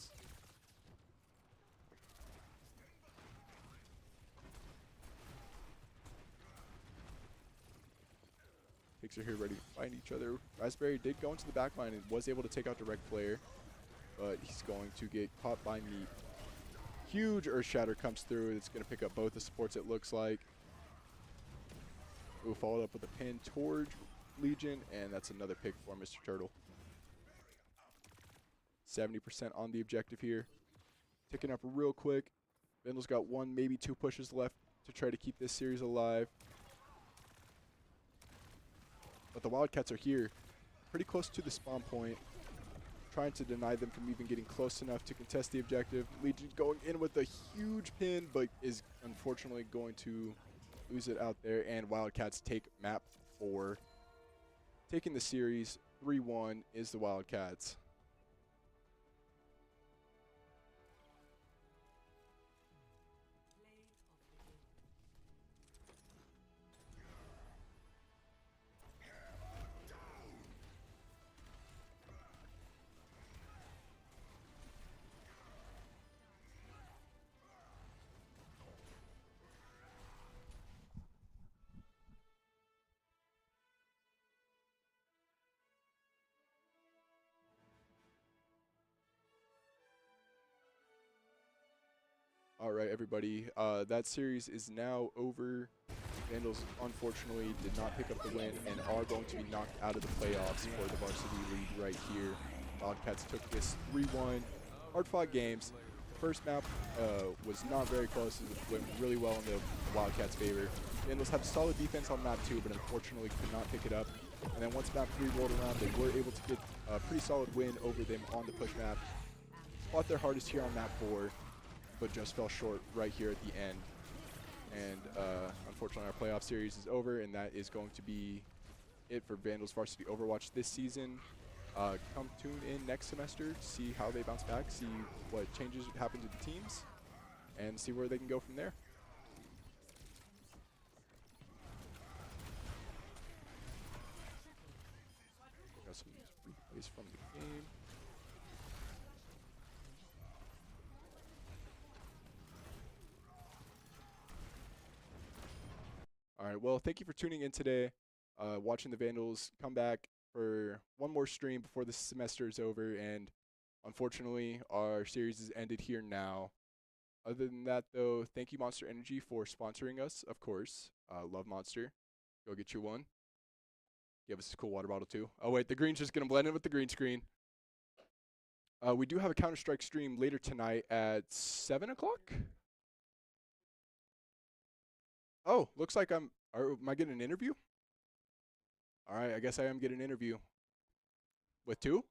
Pigs are here ready to find each other. Raspberry did go into the back line and was able to take out Direct Player, but he's going to get caught by Meat. Huge Earth Shatter comes through. It's going to pick up both the supports, it looks like. Ooh, followed up with a pin towards Legion, and that's another pick for Mr. Turtle. 70% on the objective here. Ticking up real quick. Vandals got 1, maybe 2 pushes left to try to keep this series alive. But the Wildcats are here, pretty close to the spawn point, trying to deny them from even getting close enough to contest the objective. Legion going in with a huge pin, but is unfortunately going to lose it out there, and Wildcats take map 4. Taking the series 3-1 is the Wildcats. All right, everybody. That series is now over. Vandals, unfortunately, did not pick up the win and are going to be knocked out of the playoffs for the varsity league right here. Wildcats took this 3-1. Hard-fought games. First map was not very close. It went really well in the Wildcats' favor. Vandals have solid defense on map 2, but unfortunately could not pick it up. And then once map 3 rolled around, they were able to get a pretty solid win over them on the push map. Fought their hardest here on map 4, but just fell short right here at the end. And unfortunately, our playoff series is over, and that is going to be it for Vandals Varsity Overwatch this season. Come tune in next semester to see how they bounce back, see what changes happen to the teams, and see where they can go from there. Got some replays from the game. All right, well, thank you for tuning in today, watching the Vandals come back for one more stream before the semester is over, and unfortunately, our series is ended here now. Other than that, though, thank you, Monster Energy, for sponsoring us, of course. Love Monster. Go get you one. Give us a cool water bottle, too. Oh, wait, the green's just going to blend in with the green screen. We do have a Counter-Strike stream later tonight at 7 o'clock? Oh, looks like am I getting an interview? All right, I guess I am getting an interview. With 2?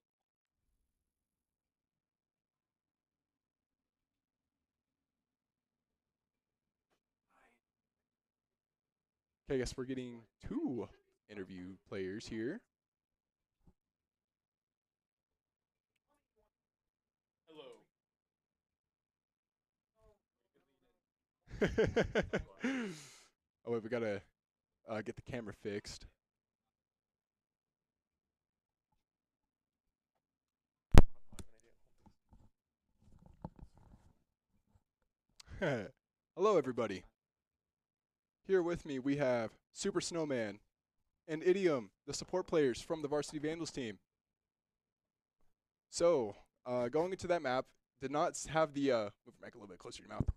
Okay, I guess we're getting 2 interview players here. Oh, wait, we gotta get the camera fixed. Hello, everybody. Here with me, we have Super Snowman and Idiom, the support players from the Varsity Vandals team. So, going into that map, did not have the move your mic a little bit closer to your mouth.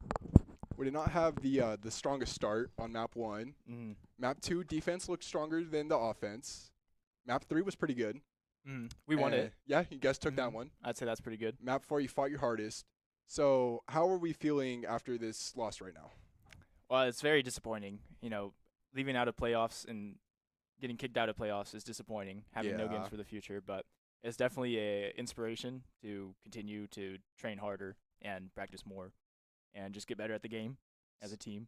We did not have the strongest start on map 1. Map 2, defense looked stronger than the offense. Map 3 was pretty good.
We won it.
Yeah, you guys took that one.
I'd say that's pretty good.
Map 4, you fought your hardest. So, how are we feeling after this loss right now?
Well, it's very disappointing. You know, leaving out of playoffs and getting kicked out of playoffs is disappointing, having no games for the future. But it's definitely a inspiration to continue to train harder and practice more and just get better at the game as a team.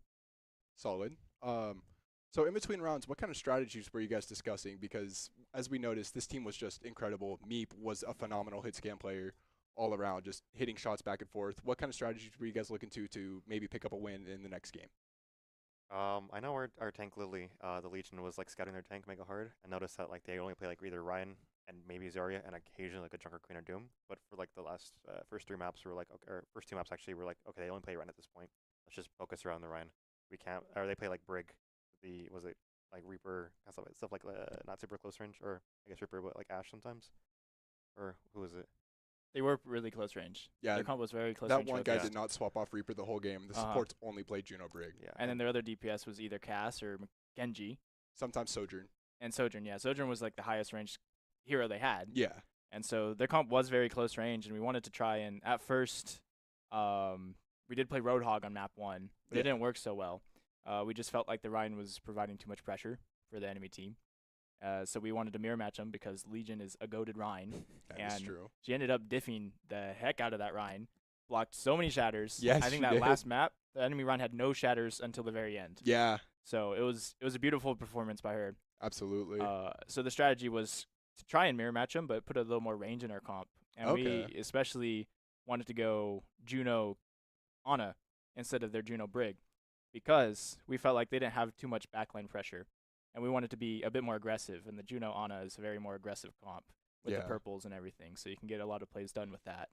Solid. So in between rounds, what kind of strategies were you guys discussing? Because as we noticed, this team was just incredible. Meep was a phenomenal hit scan player all around, just hitting shots back and forth. What kind of strategies were you guys looking to maybe pick up a win in the next game?
I know our tank Lily, the Legion was like scouting their tank mega hard, and noticed that like they only play like either Ryan and maybe Zarya and occasionally like a Junker Queen or Doom. But for like the last first 3 maps, we were like, okay, or first 2 maps actually, we're like, okay, they only play Ryan at this point. Let's just focus around the Ryan. We can't, or they play like Brig. Was it like Reaper, stuff like not super close range, or I guess Reaper, but like Ashe sometimes, or who was it?
They were really close range.
Yeah,
their comp was very close
that
range.
one guy
focused.
did not swap off Reaper the whole game. The supports only played Juno Brig.
Yeah,
And then their other DPS was either Cass or Genji.
Sometimes Sojourn.
And Sojourn, yeah. Sojourn was like the highest range hero they had.
Yeah.
And so their comp was very close range, and we wanted to try and, at first, we did play Roadhog on map 1, but it didn't work so well. We just felt like the Ryan was providing too much pressure for the enemy team. So we wanted to mirror match him because Legion is a goated Ryan.
That is true.
She ended up diffing the heck out of that Ryan. Blocked so many shatters.
Yes,
I think
she
that
did.
last map, the enemy Ryan had no shatters until the very end.
Yeah,
So it was a beautiful performance by her.
absolutely.
So the strategy was to try and mirror match him, but put a little more range in our comp. And we especially wanted to go Juno Ana instead of their Juno Brig because we felt like they didn't have too much backline pressure. And we wanted to be a bit more aggressive. And the Juno Ana is a very more aggressive comp with the purples and everything. So you can get a lot of plays done with that.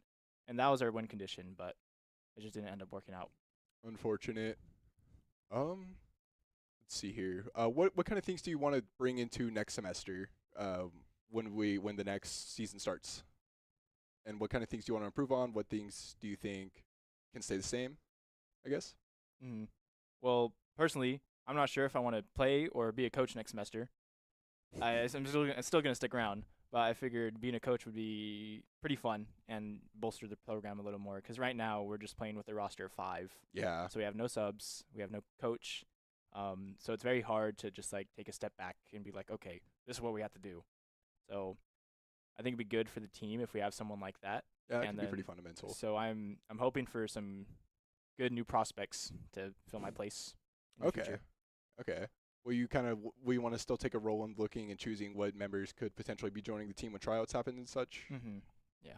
And that was our win condition, but it just didn't end up working out.
Unfortunate. Let's see here. What kind of things do you want to bring into next semester? When the next season starts, and what kind of things do you want to improve on? What things do you think can stay the same? I guess.
Well, personally, I'm not sure if I want to play or be a coach next semester. I'm still going to stick around, but I figured being a coach would be pretty fun and bolster the program a little more. Because right now we're just playing with a roster of 5.
Yeah.
So we have no subs, we have no coach. So it's very hard to just like take a step back and be like, okay, this is what we have to do. So I think it'd be good for the team if we have someone like that.
Yeah, that
and
can be pretty fundamental.
So I'm hoping for some good new prospects to fill my place. In the future.
Okay. Will you want to still take a role in looking and choosing what members could potentially be joining the team when tryouts happen and such?
Yeah.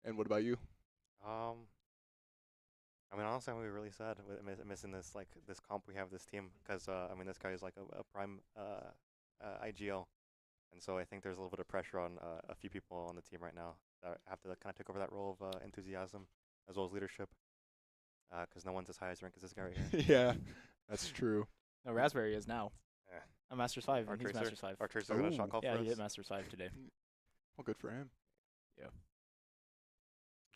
And what about you?
I mean, honestly, I'm gonna be really sad with missing this comp we have this team because I mean, this guy is like a prime IGL, and so I think there's a little bit of pressure on a few people on the team right now that have to kind of take over that role of enthusiasm as well as leadership, because no one's as high as rank as this guy right here.
Yeah, that's true.
No, Raspberry is now.
Yeah.
I'm Masters 5,
Our
and he's
Tracer-
Masters 5.
Our Tracer got a shot call
Yeah,
for
he
us.
hit Masters 5 today.
Well, good for him.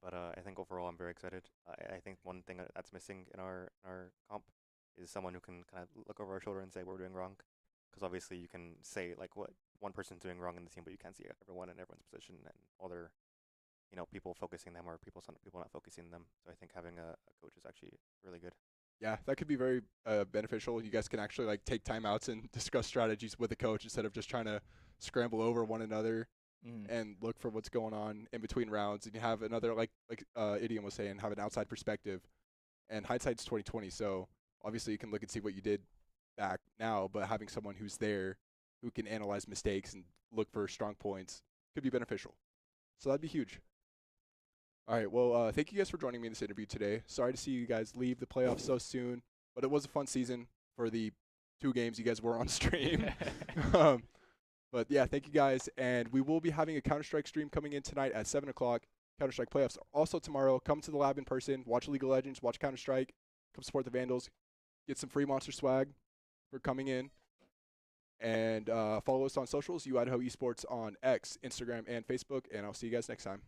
But I think overall, I'm very excited. I think one thing that's missing in our comp is someone who can kind of look over our shoulder and say what we're doing wrong. Because obviously you can say like what one person's doing wrong in the team, but you can't see everyone in everyone's position and other, people focusing them or people not focusing them. So I think having a coach is actually really good.
Yeah, that could be very beneficial. You guys can actually like take timeouts and discuss strategies with the coach instead of just trying to scramble over one another and look for what's going on in between rounds. And you have another like Idiom was saying, have an outside perspective. And hindsight's 2020, so obviously you can look and see what you did back now, but having someone who's there who can analyze mistakes and look for strong points could be beneficial. So that'd be huge. All right, well, thank you guys for joining me in this interview today. Sorry to see you guys leave the playoffs so soon, but it was a fun season for the 2 games you guys were on stream. But yeah, thank you guys, and we will be having a Counter-Strike stream coming in tonight at 7 o'clock. Counter-Strike playoffs also tomorrow. Come to the lab in person, watch League of Legends, watch Counter-Strike, come support the Vandals, get some free Monster swag for coming in, and follow us on socials, UIdaho Esports on X, Instagram, and Facebook, and I'll see you guys next time.